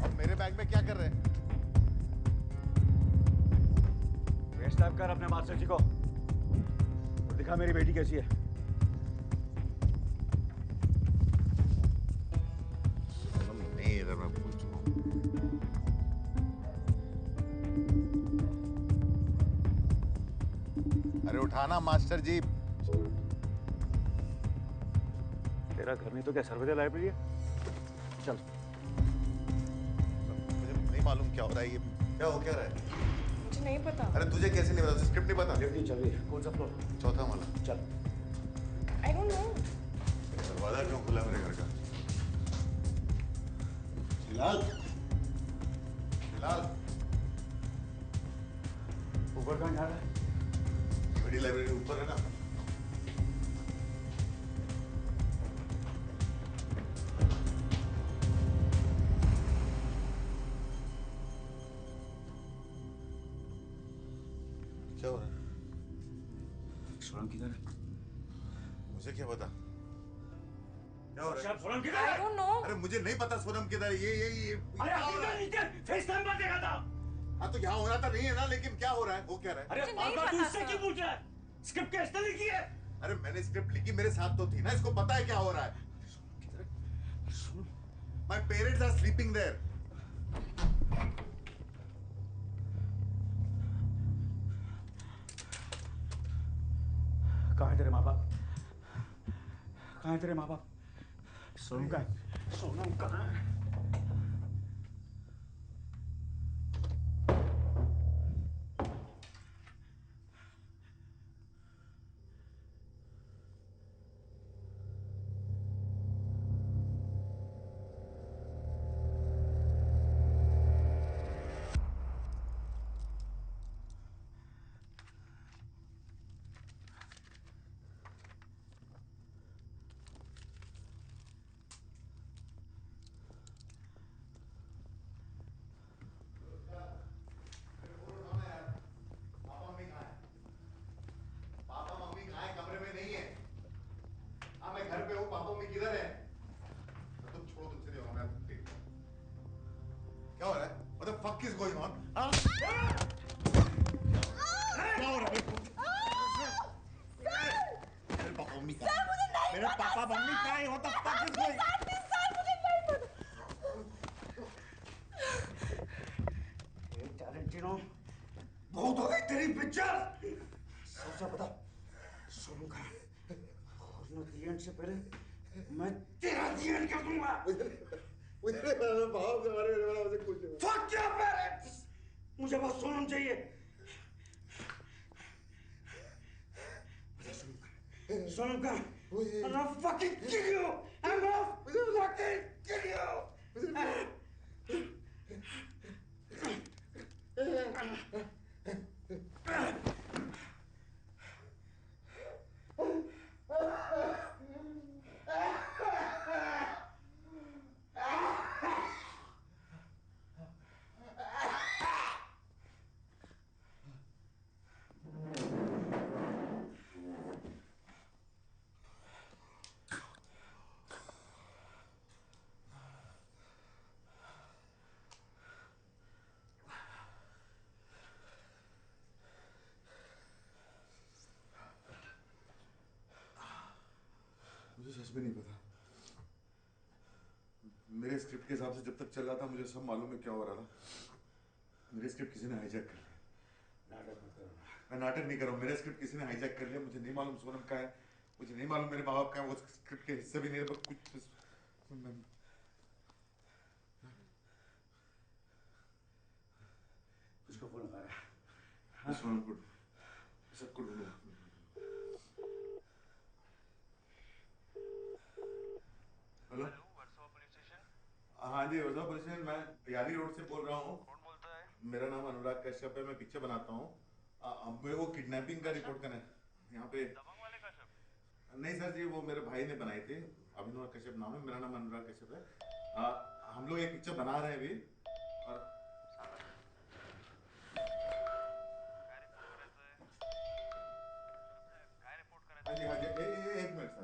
अब मेरे बैग में क्या कर रहे हैं? वेस्ट टाइप कर अपने मास्टर जी को और दिखा मेरी बेटी कैसी है। नहीं इधर मैं भूल चुका हूँ। अरे उठाना मास्टर जी। तेरा घर नहीं तो क्या सर्वोदय लाइब्रेरी है? चल। मुझे नहीं मालूम क्या हो रहा है। ये क्या हो क्या रहा है? मुझे नहीं पता। अरे तुझे कैसे नहीं पता? स्क्रिप्ट नहीं पता? लिफ्ट नहीं चल रही है। कौन सा फ्लोर? चौथा वाला। चल। I don't know. दरवाजा क्यों खुला मेरे घर का? बिलाल, बिलाल, ऊपर कहाँ जा रहा है? बड़ी लाइब्रेरी ऊपर है ना। सोनम किधर है? मुझे क्या पता क्या हो रहा है? सोनम किधर है? I don't know. अरे मुझे नहीं पता सोनम किधर है। ये अरे किधर नीचे फेस टाइम पर देखा था। हाँ तो यहाँ होना था नहीं है ना, लेकिन क्या हो रहा है? वो क्या रहा है? अरे बाबा तू इससे क्यों पूछ रहा है? स्क्रिप्ट कैसे लिखी है? अरे मैंने स्क्रिप्ट लिखी, मेरे साथ तो थी ना, इसको पता है क्या हो रहा है। My parents are sleeping there. कहाँ है तेरे माँ बाप? कहाँ है तेरे माँ बाप? सोनम कहाँ है? सोनम कहाँ है? What is going on? हाँ? क्या हो रहा है? मेरे पापा मम्मी कहाँ हैं? मेरे पापा मम्मी कहाँ हैं? What the fuck is going on? टैलेंटिनो, बहुत हो गई तेरी पिक्चर। सोचा बता, सोनू कहाँ है? वरना दी एंड से पहले मैं तेरा दी एंड कर दूंगा। मुझे भाव के बारे में मुझे कुछ नहीं। Fuck your parents! मुझे बस सोनम चाहिए। सोनम का, I'm gonna fucking kill you. I'm gonna fucking kill you. मुझे सच में नहीं पता। मेरे स्क्रिप्ट के हिसाब से जब तक चल रहा था मुझे सब मालूम है क्या हो रहा था। मेरे स्क्रिप्ट किसी ने हाईजैक कर लिया। मैं नाटक नहीं कर रहा हूँ। मेरे स्क्रिप्ट किसी ने हाईजैक कर लिया। मुझे नहीं मालूम सोनम का है, मुझे नहीं मालूम मेरे माँ बाप का है। वो स्क्रिप्ट के हिस्से भी नहीं है। कुछ किसको फोन लगा रहा है? सोनम को सबको ढूंढो। हेलो, हाँ जी वर्सोवा पुलिस स्टेशन। मैं यारी रोड से बोल रहा हूँ। कौन बोलता है? मेरा नाम अनुराग कश्यप है। मैं पिक्चर बनाता हूँ। मेरे को किडनैपिंग का रिपोर्ट करना है यहाँ पे। दबंग वाले कश्यप? नहीं सर जी, वो मेरे भाई ने बनाई थी। अभिनव कश्यप नाम है। मेरा नाम अनुराग कश्यप है। हम लोग एक पिक्चर बना रहे हैं अभी। और हाँ जी हाँ जी, एक मिनट सर।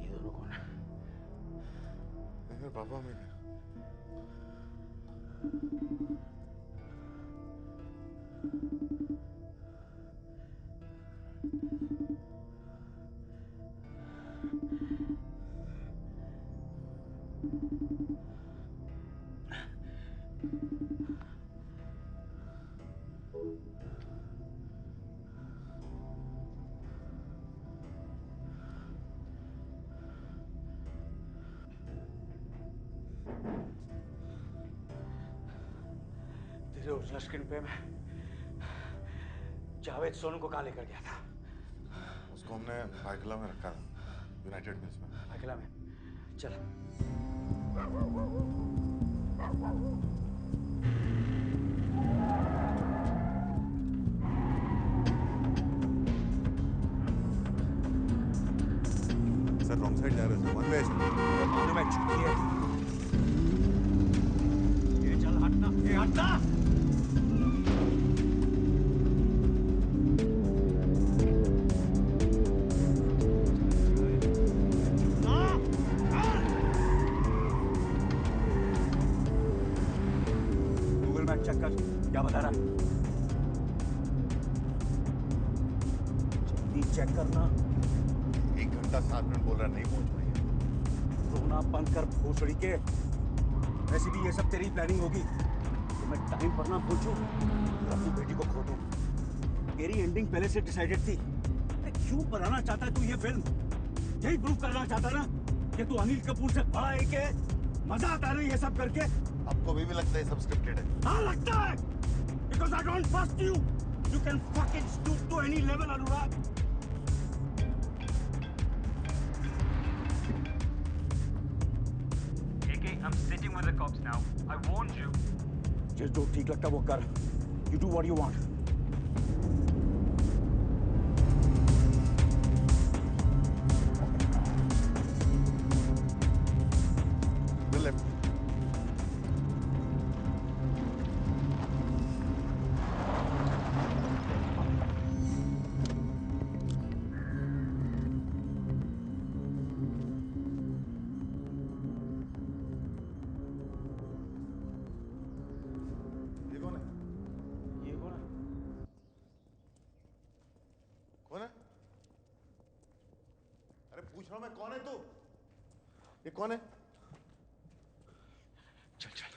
ये दोनों कौन है? मेरे पापा में तेरे ओरिजिनल स्क्रीन पे मैं जावेद सोनू को कहाँ लेकर गया था? उसको हमने भाईकला में रखा था, यूनाइटेड मिल्स में। भाईकला में? चल। सर रॉन्ग साइड जा रहे हैं, वन वे मालूम है चुकी है। ये चल हटना, ये हटना। गूगल मैप चेक कर, क्या बता रहा है? जल्दी चेक करना। 1 घंटा 7 मिनट बोल रहा, नहीं पहुंच पाएंगे। रोना बंद कर भोसड़ी के। वैसे भी ये सब तेरी प्लानिंग होगी तो मैं टाइम पर ना पहुंचूं और अपनी बेटी को खो दूं। तेरी एंडिंग पहले से डिसाइडेड थी। अरे क्यों बनाना चाहता है तू ये फिल्म? यही प्रूव करना चाहता ना कि तू अनिल कपूर से बड़ा है के मजा आता है ना ये सब करके? आपको अभी भी लगता है सब स्क्रिप्टेड है? हाँ लगता है, because I don't trust you. You can fucking stoop to any level, Anurag. AK, I'm sitting with the cops now. I warned you. जिस जो ठीक लगता वो कर. You do what you want. The left. ये कौन है? ये कौन है? कौन है? अरे पूछ रहा हूं मैं, कौन है तू? ये कौन है? चल चल।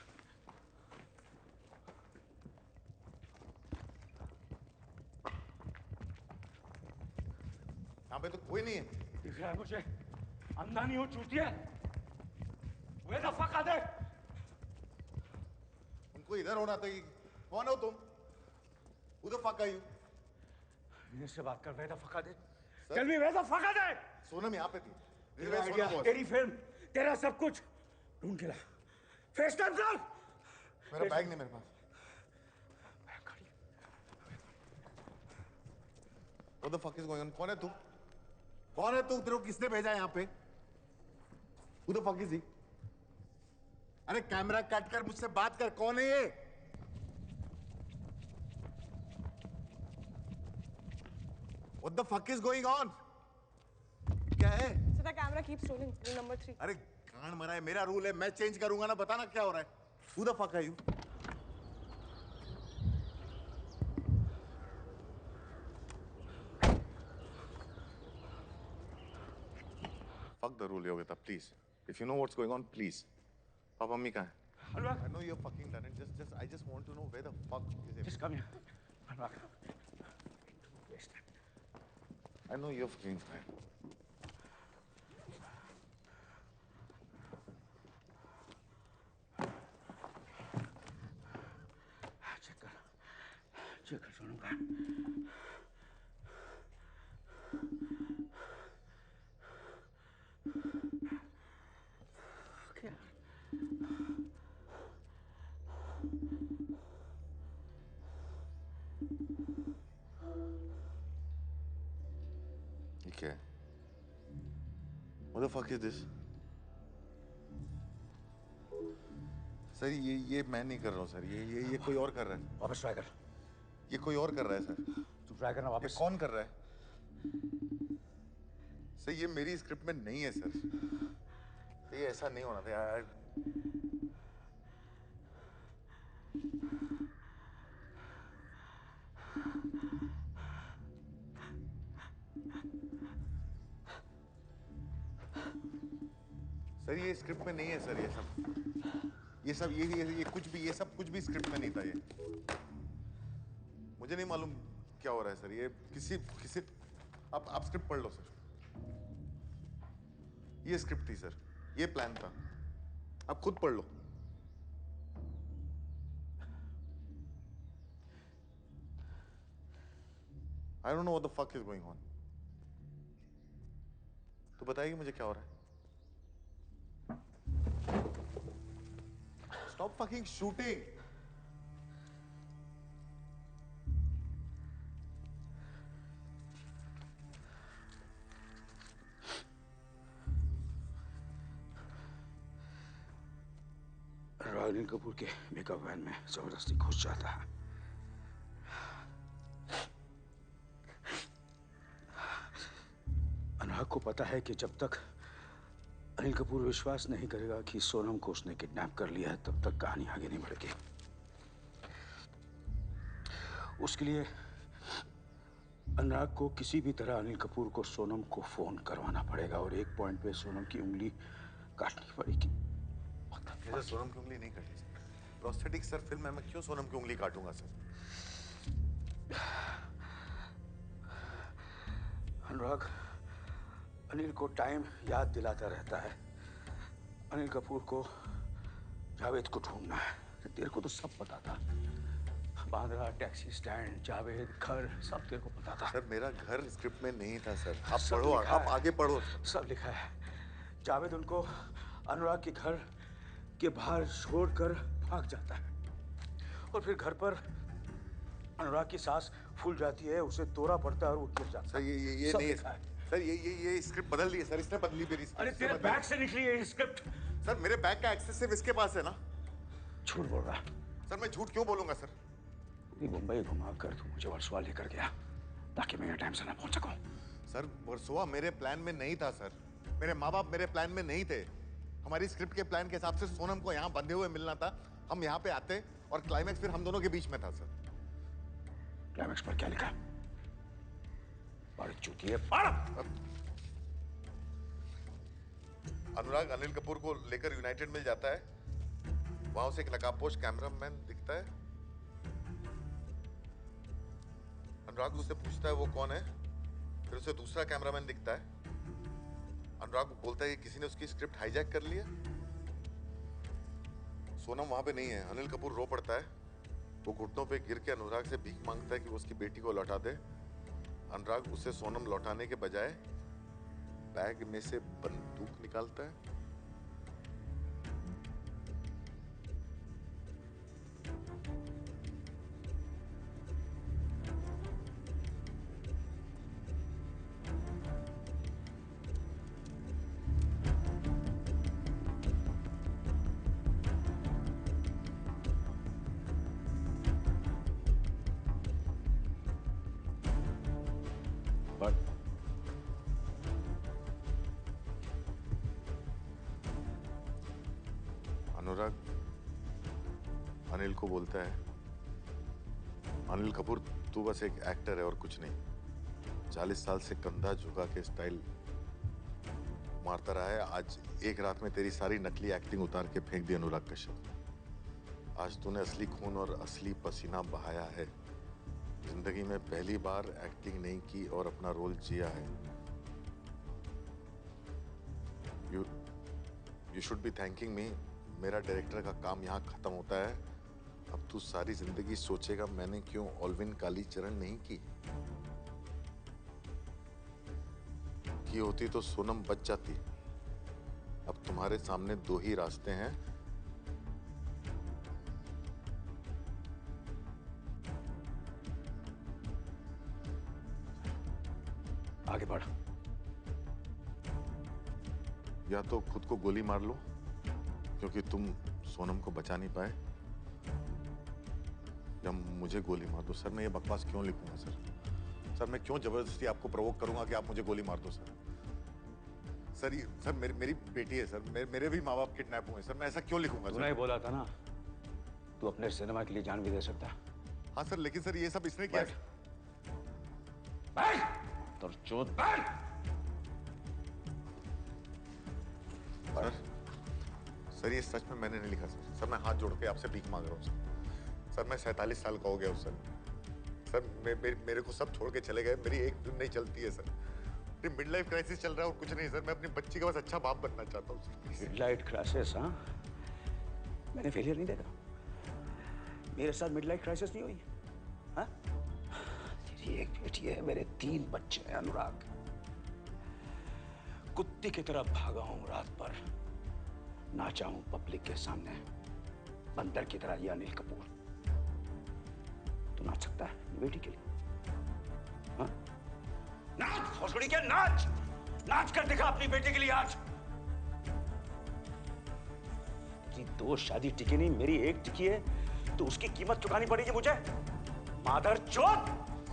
यहाँ पे तो कोई नहीं है। दिख रहा है मुझे, अंधा नहीं हो चूतिया। Where the fuck are they? उनको इधर होना था। कौन हो तुम? Who the fuck are you? मेरे से बात कर। Where the fuck are they? Tell me where the fuck are they? Sonam यहाँ पे थी। तेरा आइडिया, तेरी फिल्म, तेरा सब कुछ ढूंढ के ला। फेस टाइम कर। मेरा बैग नहीं मेरे पास। What the fuck is going on? कौन है तू? कौन है तू? तेरे को किसने भेजा यहाँ पे? Who the fuck is he? अरे कैमरा कट कर मुझसे बात कर। कौन है ये? What the fuck is going on? क्या है? So the camera keeps rolling. Rule number 3. अरे कान मरा है, मेरा रूल है, मैं चेंज करूंगा ना। बताना क्या हो रहा है? Who the fuck are you? Fuck the rule, Yogita, please. If you know what's going on, please. Papa, mummy कहाँ है? Anurag. I know you're fucking done it. I just want to know where the fuck is it? Just come here. Anurag. I know you're fucking fine. Check कर सोनम का। क्या? ये क्या है? What the fuck is this? Sir ये मैं नहीं कर रहा हूँ सर। ये कोई और कर रहा है। वापस ट्राई कर। ये कोई और कर रहा है सर। तू ट्राई करना वापस। ये कौन कर रहा है? सर ये मेरी स्क्रिप्ट में नहीं है सर। ये ऐसा नहीं होना था यार। सर ये स्क्रिप्ट में नहीं है सर। ये कुछ भी, ये सब कुछ भी स्क्रिप्ट में नहीं था। ये मुझे नहीं मालूम क्या हो रहा है सर। ये किसी आप स्क्रिप्ट पढ़ लो सर। ये स्क्रिप्ट थी सर, ये प्लान था। आप खुद पढ़ लो। I don't know what the fuck is going on. तो बताइए मुझे क्या हो रहा है? Stop fucking shooting. Anil Kapoor के मेकअप वैन में जबरदस्ती घुस जाता है। अनुराग को पता है कि जब तक अनिल कपूर विश्वास नहीं करेगा कि सोनम को उसने किडनैप कर लिया है, तब तक कहानी आगे नहीं बढ़ेगी। उसके लिए अनुराग को किसी भी तरह अनिल कपूर को सोनम को फोन करवाना पड़ेगा और एक पॉइंट पे सोनम की उंगली काटनी पड़ेगी। सर सोनम की उंगली नहीं काटी सर। प्रोस्थेटिक सर फिल्म है, मैं क्यों सोनम की उंगली काटूंगा सर? अनुराग अनिल को टाइम याद दिलाता रहता है। अनिल कपूर को जावेद को ढूंढना है। तेरे को तो सब पता था। बांद्रा टैक्सी स्टैंड, जावेद, घर, सब तेरे को पता था। सर मेरा घर स्क्रिप्ट में नहीं था सर। आप सब पढ़ो, लिखा आप है। आगे पढ़ो। सब लिखा है। जावेद उनको अनुराग के घर के बाहर छोड़कर भाग जाता है और फिर घर पर अनुराग की सांस फूल जाती है, उसे दौरा पड़ता है और वो गिर जाता है। सर ये सब नहीं लिखा है। सर, ये स्क्रिप्ट बदल दी है सर। इसने बदली मेरी स्क्रिप्ट। अरे तेरे बैग से निकली है ये स्क्रिप्ट। सर मेरे बैग का एक्सेस सिर्फ इसके पास है ना। झूठ बोल रहा। सर मैं झूठ क्यों बोलूंगा सर? पूरी मुंबई घुमा कर तू मुझे वर्सोवा लेकर गया ताकि मैं टाइम से ना पहुंच सकूं। सर वर्सोवा मेरे प्लान में नहीं था सर। मेरे माँ बाप मेरे प्लान में नहीं थे। हमारी स्क्रिप्ट के प्लान के हिसाब से सोनम को यहाँ बंधे हुए मिलना था। हम यहाँ पे आते और क्लाइमैक्स फिर हम दोनों के बीच में था सर। क्लाइमैक्स पर क्या लिखा? चूती है। अनुराग अनिल कपूर को लेकर यूनाइटेड मिल जाता है। वहां उसे एक नकाबपोश कैमरामैन दिखता है। अनुराग उससे पूछता है वो कौन है। फिर उसे दूसरा कैमरामैन दिखता है। अनुराग बोलता है कि किसी ने उसकी स्क्रिप्ट हाईजैक कर लिया। सोनम वहां पे नहीं है। अनिल कपूर रो पड़ता है। वो घुटनों पे गिर के अनुराग से भीख मांगता है कि वो उसकी बेटी को लौटा दे। अनुराग उसे सोनम लौटाने के बजाय बैग में से बंदूक निकालता है। अनुराग अनिल को बोलता है, अनिल कपूर तू बस एक एक्टर है और कुछ नहीं। 40 साल से कंधा झुका के स्टाइल मारता रहा है। आज एक रात में तेरी सारी नकली एक्टिंग उतार के फेंक दी अनुराग कश्यप। आज तूने असली खून और असली पसीना बहाया है। जिंदगी में पहली बार एक्टिंग नहीं की और अपना रोल जिया है। यू शुड बी थैंकिंग मी। मेरा डायरेक्टर का काम यहाँ खत्म होता है। अब तू सारी जिंदगी सोचेगा मैंने क्यों ऑल्विन कालीचरण नहीं की होती तो सोनम बच जाती। अब तुम्हारे सामने दो ही रास्ते हैं। आगे बढ़। या तो खुद को गोली मार लो क्योंकि तुम सोनम को बचा नहीं पाए, या मुझे गोली मार दो। सर मैं ये बकवास क्यों लिखूंगा सर? सर मैं क्यों जबरदस्ती आपको प्रोवोक करूंगा कि आप मुझे गोली मार दो सर? सर मेरी बेटी है सर। मेरे भी माँ बाप किडनैप हुए सर। मैं ऐसा क्यों लिखूंगा सर? तूने बोला था ना तू अपने सिनेमा के लिए जान भी दे सकता। हाँ सर, लेकिन सर ये सब इसने किया। तो चोट सर ये सच में मैंने नहीं लिखा सर। सर मैं हाथ जोड़ के आपसे भीख मांग रहा हूँ सर। सर मैं 47 साल का हो गया हूँ सर। सर मेरे को सब छोड़ के चले गए। मेरी एक फिल्म नहीं चलती है सर। मिड लाइफ क्राइसिस चल रहा है और कुछ नहीं सर। मैं अपनी बच्ची का बस अच्छा बाप बनना चाहता हूँ सर। Mid life crisis? हाँ, मैंने फेलियर नहीं देखा। मेरे साथ मिड लाइफ क्राइसिस नहीं हुई। हाँ, तेरी एक बेटी है, मेरे 3 बच्चे हैं। अनुराग, कुत्ते की तरह भागा हूं रात पर, नाचा हूं पब्लिक के सामने। बंदर की तरह ये अनिल कपूर तो नाच सकता है बेटी के लिए? हाँ? नाच भोसड़ी के, नाच नाच कर दिखा अपनी बेटी के लिए आज। तेरी 2 शादी टिकी नहीं, मेरी एक टिकी है, तो उसकी कीमत चुकानी पड़ेगी मुझे। मादर चोद,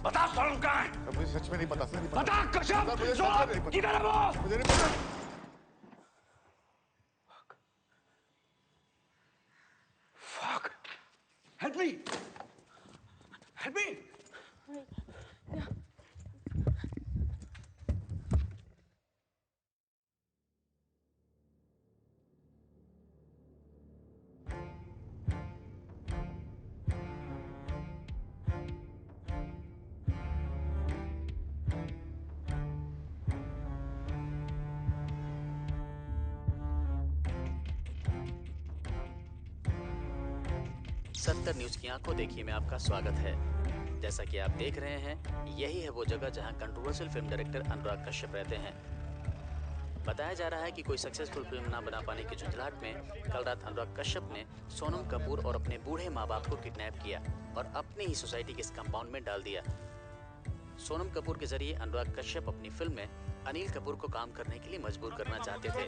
बता सोनम कहाँ है? मुझे सच में नहीं पता सर। बता कश्यप, सोनम किधर है वो? मुझे नहीं पता। Fuck! Help me! Help me! सत्तर न्यूज की आंखों देखिए में आपका स्वागत है। जैसा कि आप देख रहे हैं, यही है वो जगह जहां controversial film director Anurag Kashyap रहते हैं। बताया जा रहा है कि कोई सक्सेसफुल फिल्म ना बना पाने की झुंझलाहट में कल रात अनुराग कश्यप ने सोनम कपूर और अपने बूढ़े माँ बाप को किडनैप किया और अपनी ही सोसाइटी के इस कंपाउंड में डाल दिया। सोनम कपूर के जरिए अनुराग कश्यप अपनी फिल्म में अनिल कपूर को काम करने के लिए मजबूर करना चाहते थे।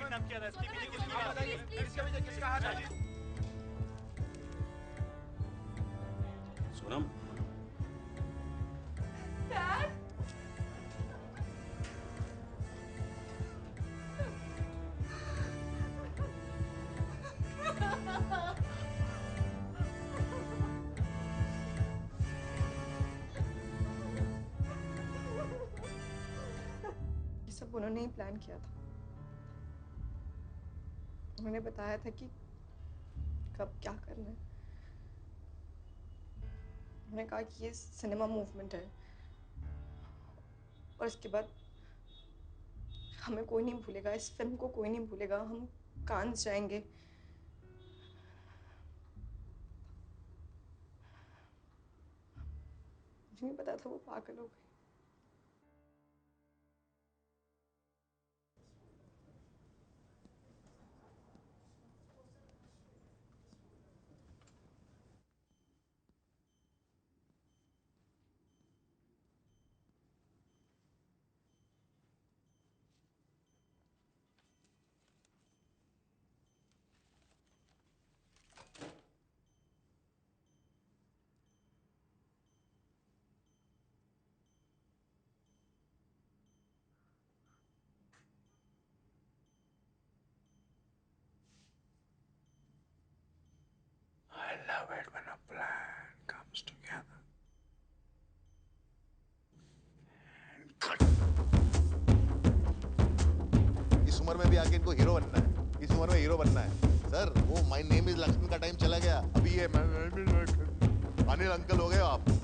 सोनम, ये सब उन्होंने ही प्लान किया था। उन्होंने बताया था कि कब क्या करना है। उन्होंने कहा कि ये सिनेमा मूवमेंट है और इसके बाद हमें कोई नहीं भूलेगा, इस फिल्म को कोई नहीं भूलेगा, हम कांस जाएंगे। मुझे नहीं पता था वो पागल हो गए। I love it when a plan comes together. इस उम्र में भी आके इनको हीरो बनना है। इस उम्र में हीरो बनना है सर। वो माय नेम इज लक्ष्मी का टाइम चला गया। अभी ये अनिल अंकल हो गए आप।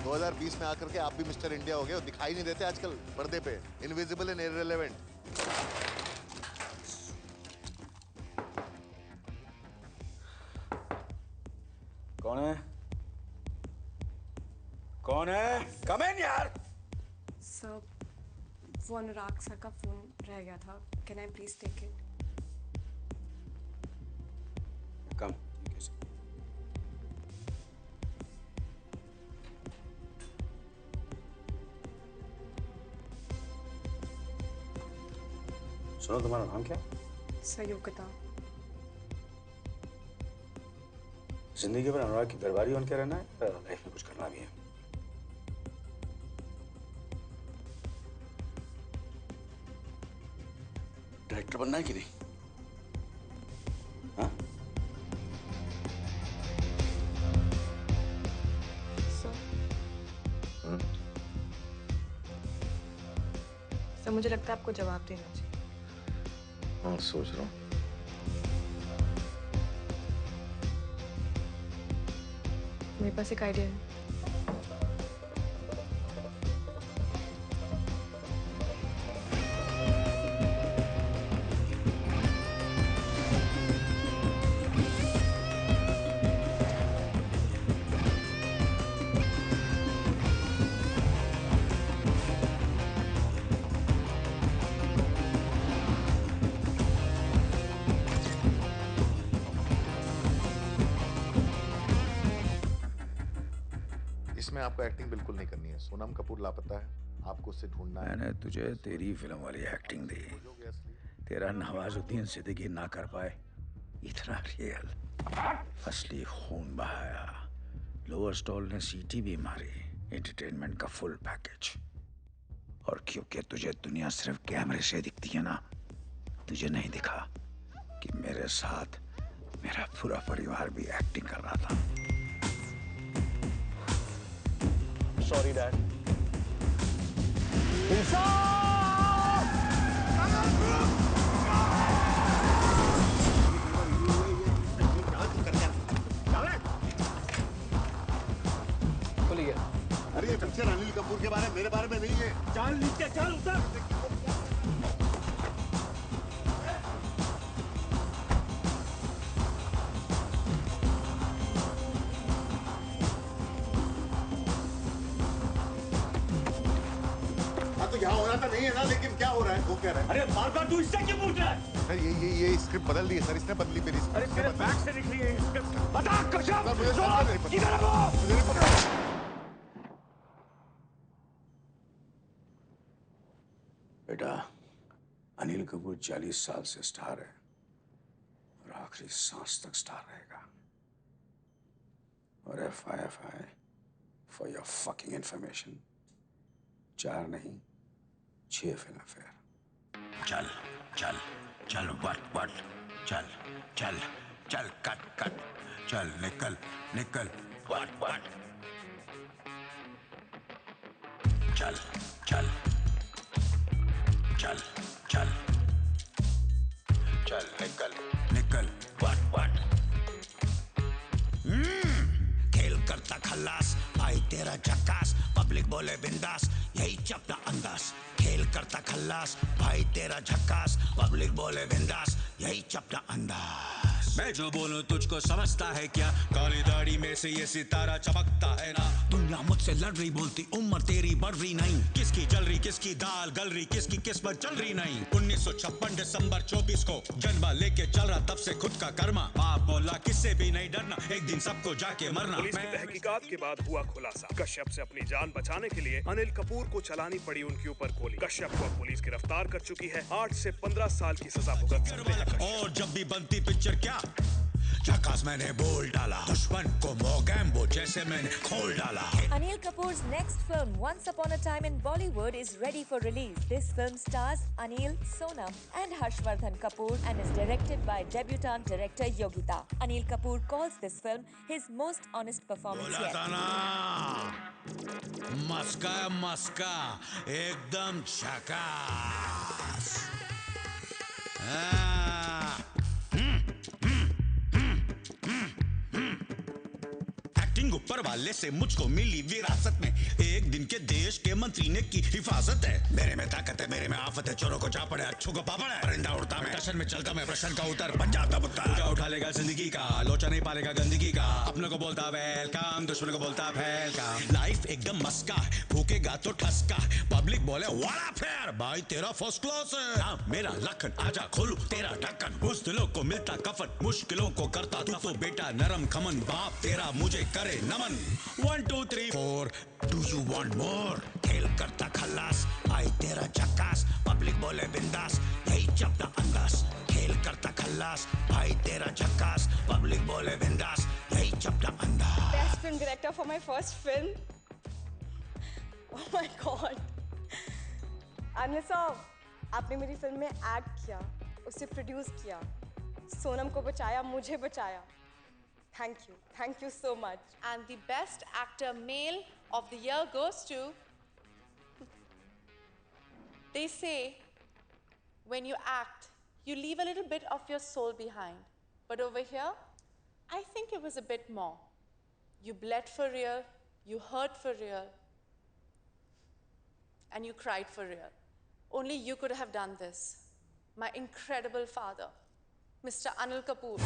दो 2020 में आकर के आप भी मिस्टर इंडिया हो गए और दिखाई नहीं देते आजकल पर्दे पे। Invisible and irrelevant. कौन है? कौन है? कम इन यार। सर, वो अनुराग सर का फोन रह गया था। Can I please take it? Come. सुनो, तुम्हारा नाम क्या है? संयुक्ता। जिंदगी भर अनुराग की दरबारी बन के रहना है या लाइफ में कुछ करना भी है? डायरेक्टर बनना है कि नहीं? हाँ? सर, मुझे लगता है आपको जवाब देना चाहिए। हाँ, सोच रहा हूँ। मेरे पास एक आइडिया है। में आपको एक्टिंग बिल्कुल नहीं करनी है। सोनम कपूर लापता है, आपको उससे ढूंढना है। मैंने तुझे तेरी फिल्म वाली एक्टिंग दी, तेरा नवाजुद्दीन सिद्दीकी ना कर पाए इतना रियल। असली खून बहाया, लोअर स्टॉल ने सीटी भी मारी, एंटरटेनमेंट का फुल पैकेज। और क्योंकि तुझे दुनिया सिर्फ कैमरे से दिखती है ना, तुझे नहीं दिखा कि मेरे साथ मेरा पूरा परिवार भी एक्टिंग कर रहा था। Sorry dad. अरे ये पिक्चर अनिल कपूर के बारे में, मेरे बारे में नहीं है। चल नीचे चल, उतर। हाँ तो यहाँ हो रहा था नहीं है ना, लेकिन क्या हो रहा है वो कह रहा है। अरे बार बार तू इससे क्यों पूछ रहा है? सर ये स्क्रिप्ट बदल दी है सर, इसने बदली मेरी स्क्रिप्ट। अरे तेरे बैग से निकली है स्क्रिप्ट। बता कश्यप, मुझे नहीं पता। किधर है वो? मुझे नहीं पता। बेटा, अनिल कपूर 40 साल से स्टार है और आखिरी सांस तक स्टार रहेगा। और FIFI for your fucking information, 4 नहीं 6 फिल्म फेयर। चल चल चल, वट चल चल चल, कट चल, निकल वट चल चल चल चल चल, निकल वट खेल करता खल्लास, भाई तेरा झक्कास, पब्लिक बोले बिंदास, यही चपटा अंदाज। खेल करता खल्लास, भाई तेरा झक्कास, पब्लिक बोले बिंदास, यही चपटा अंदाज। मैं जो बोलूं तुझको समझता है क्या, काली दाढ़ी में से ये सितारा चमकता है ना। दुनिया मुझसे लड़ रही, बोलती उम्र तेरी बढ़ रही नहीं, किसकी जल रही, किसकी दाल गल रही, किसकी किस्मत चल रही नहीं। 1956 दिसंबर 24 को जन्मा लेके चल रहा, तब से खुद का कर्मा। बाप बोला किससे भी नहीं डरना, एक दिन सबको जाके मरना। पुलिस की तहकीकात के बाद हुआ खुलासा, कश्यप से अपनी जान बचाने के लिए अनिल कपूर को चलानी पड़ी उनके ऊपर गोली। कश्यप को पुलिस गिरफ्तार कर चुकी है, 8 से 15 साल की सजा भुगत सकते हैं। और जब भी बनती पिक्चर क्या झकास मैंने बोल डाला, दुश्मन को मोगैम्बो जैसे मैंने खोल डाला। Anil Kapoor's next film, Once Upon a Time in Bollywood, is ready for release. This film stars Anil, Sonam and Harshvardhan Kapoor and is directed by debutant director Yogita. Anil Kapoor calls this film his most honest performance yet. मस्का एकदम झकास। एक्टिंग ऊपर वाले से मुझको मिली विरासत में, एक दिन के देश के मंत्री ने की हिफाजत है। मेरे में ताकत है, मेरे में आफत है, चोरों को चापड़ है, अच्छों को पापड़ है। परिंदा उड़ता मैं, टशन में चलता मैं, प्रश्न का उत्तर बन जाता बुत्ता। पूजा उठा लेगा जिंदगी का, लोचा नहीं पालेगा गंदगी का। अपनों को बोलता वेलकम, दुश्मनों को बोलता वेलकम। लाइफ एकदम मस्का है, फूकेगा तो ठसका। पब्लिक बोले वाला फेयर, भाई तेरा फर्स्ट क्लास है। हाँ, मेरा लखन आजा खोलू तेरा ढक्कन, उस दिलों को मिलता कफन, मुश्किलों को करता तू तो बेटा नरम खमन। बाप तेरा मुझे करे नमन। 1 2 3 4 डू यू वांट मोर। खेल करता खल्लास, भाई तेरा झक्कास, पब्लिक बोले बिंदास, यही चपटा अंदाज। खेल करता खल्लास, भाई तेरा झक्कास, पब्लिक बोले बिंदास, यही चपटा अंदाज। Best film director for my first film. Oh my God. Anil साहब, आपने मेरी फिल्म में एक्ट किया, उसे प्रोड्यूस किया, सोनम को बचाया, मुझे बचाया। Thank you so much. And the best actor male of the year goes to... They say, when you act, you leave a little bit of your soul behind. But over here, I think it was a bit more. You bled for real, you hurt for real, and you cried for real. Only you could have done this. My incredible father, Mr. Anil Kapoor.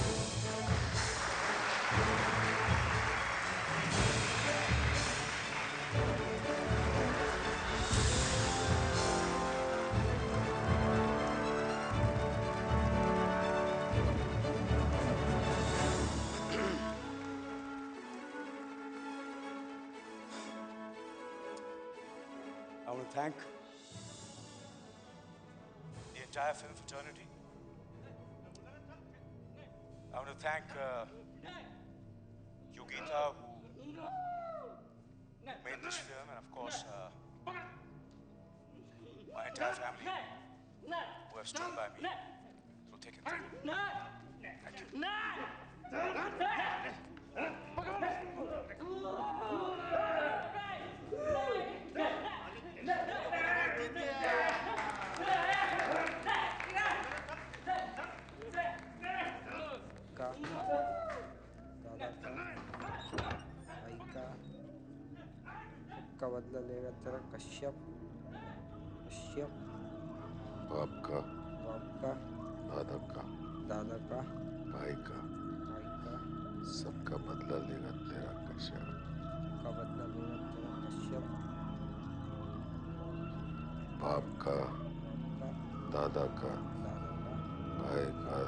I want to thank the entire film fraternity. I want to thank Yogita, who made this film, and of course, my entire family who have stood by me through thick and thin. Thank you. का बदला लेगा तेरा कश्यप कश्यप बाप का दादा का भाई का सबका बदला लेगा तेरा कश्यप का बदला लेगा तेरा कश्यप बाप का दादा का भाई का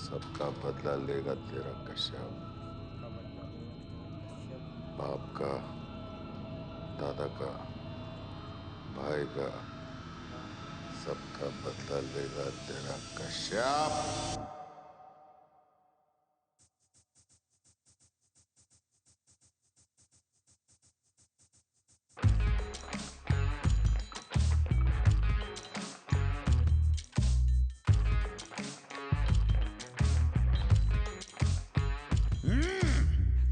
सबका बदला लेगा तेरा कश्यप बाप का दादा का भाई का सबका बदला लेगा तेरा कश्यप।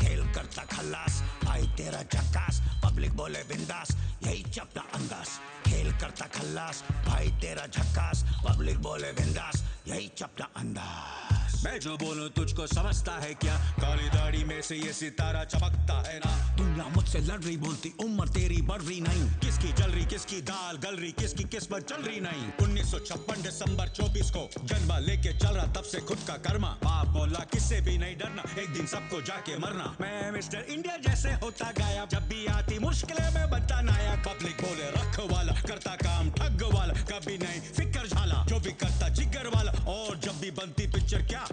खेल करता खल्लास भाई तेरा झक्कास पब्लिक बोले बिंदास यही चपटा अंदाज खेल करता खल्लास भाई तेरा झक्कास पब्लिक बोले बिंदास यही चपटा अंदाज मैं जो बोलूं तुझको समझता है क्या काली दाढ़ी में से ये सितारा चमकता है ना दुनिया मुझसे लड़ रही बोलती उम्र तेरी बढ़ रही नहीं किसकी जल रही किसकी दाल गल रही किसकी किस्मत चल रही नहीं 1956 दिसंबर 24 को जन्म लेके चल रहा तब से खुद का कर्मा बाप बोला किससे भी नहीं डरना एक दिन सबको जाके मरना मैं मिस्टर इंडिया जैसे होता गायब जब भी आती मुश्किलें में बनता नायक पब्लिक बोले रख वाला करता काम ठग वाला कभी नहीं फिकर झाला जो भी करता जिगर वाला और जब भी बनती पिक्चर क्या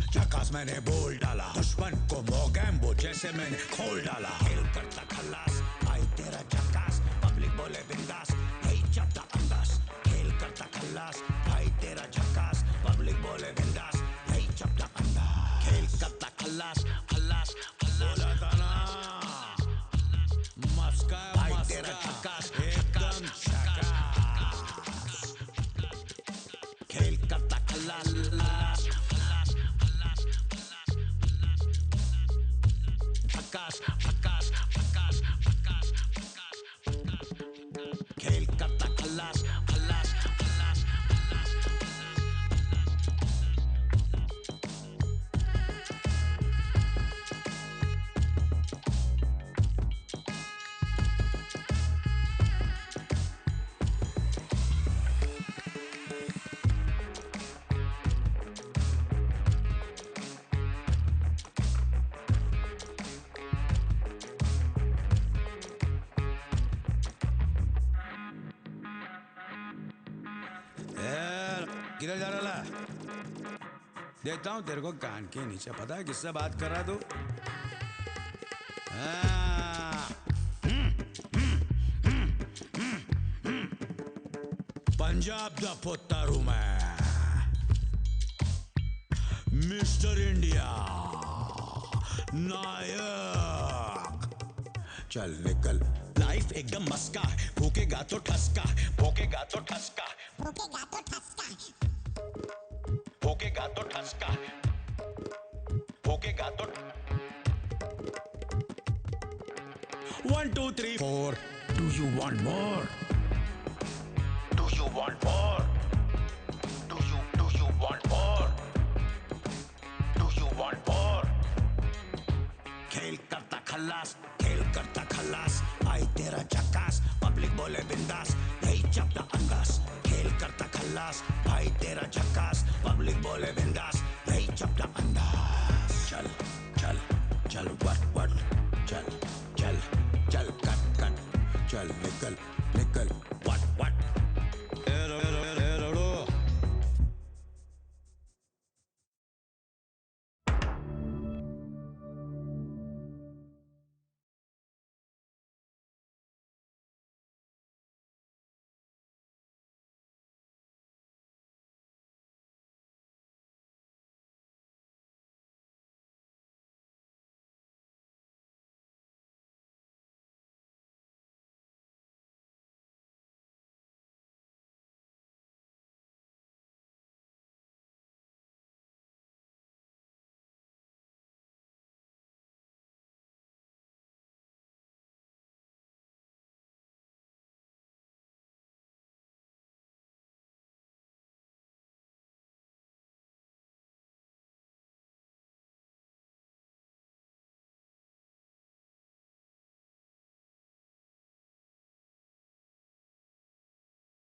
झकास मैंने बोल डाला दुश्मन को मोगैम्बो जैसे मैंने खोल डाला खेल करता खल्लास भाई तेरा झकास पब्लिक बोले बिंदास यही चपटा अंदाज खेल करता खल्लास भाई तेरा झकास पब्लिक बोले बिंदास यही चपटा अंदाज खेल करता खल्लास खल्लास बोला था ना मस्का भाई तेरा झकास एकदम झकास खेल करता खल्लास झकास झकास झकास झकास खेल करता खल्लास खल्लास खल्लास किधर जा रहा है देखता हूँ तेरे को कान के नीचे पता है किससे बात कर रहा तू पंजाब दा पुत्तर हूँ मैं मिस्टर इंडिया नायक चल निकल लाइफ एकदम मस्का है भूखेगा तो ठसका भूखेगा तो ठसका भूखेगा तो ठसका भूखेगा तो ठसका भूखेगा तो 1 2 3 4 Do you want more? Do you want more? Do you want more? Do you want more? खेल करता खल्लास आई तेरा झकास पब्लिक बोले बिंदास यही चपटा अंदाज खेल करता खल्लास भाई तेरा झकास पब्लिक बोले बिंदास यही चपटा अंदाज चल चल चल वट चल चल चल कट कट चल निकल निकल वट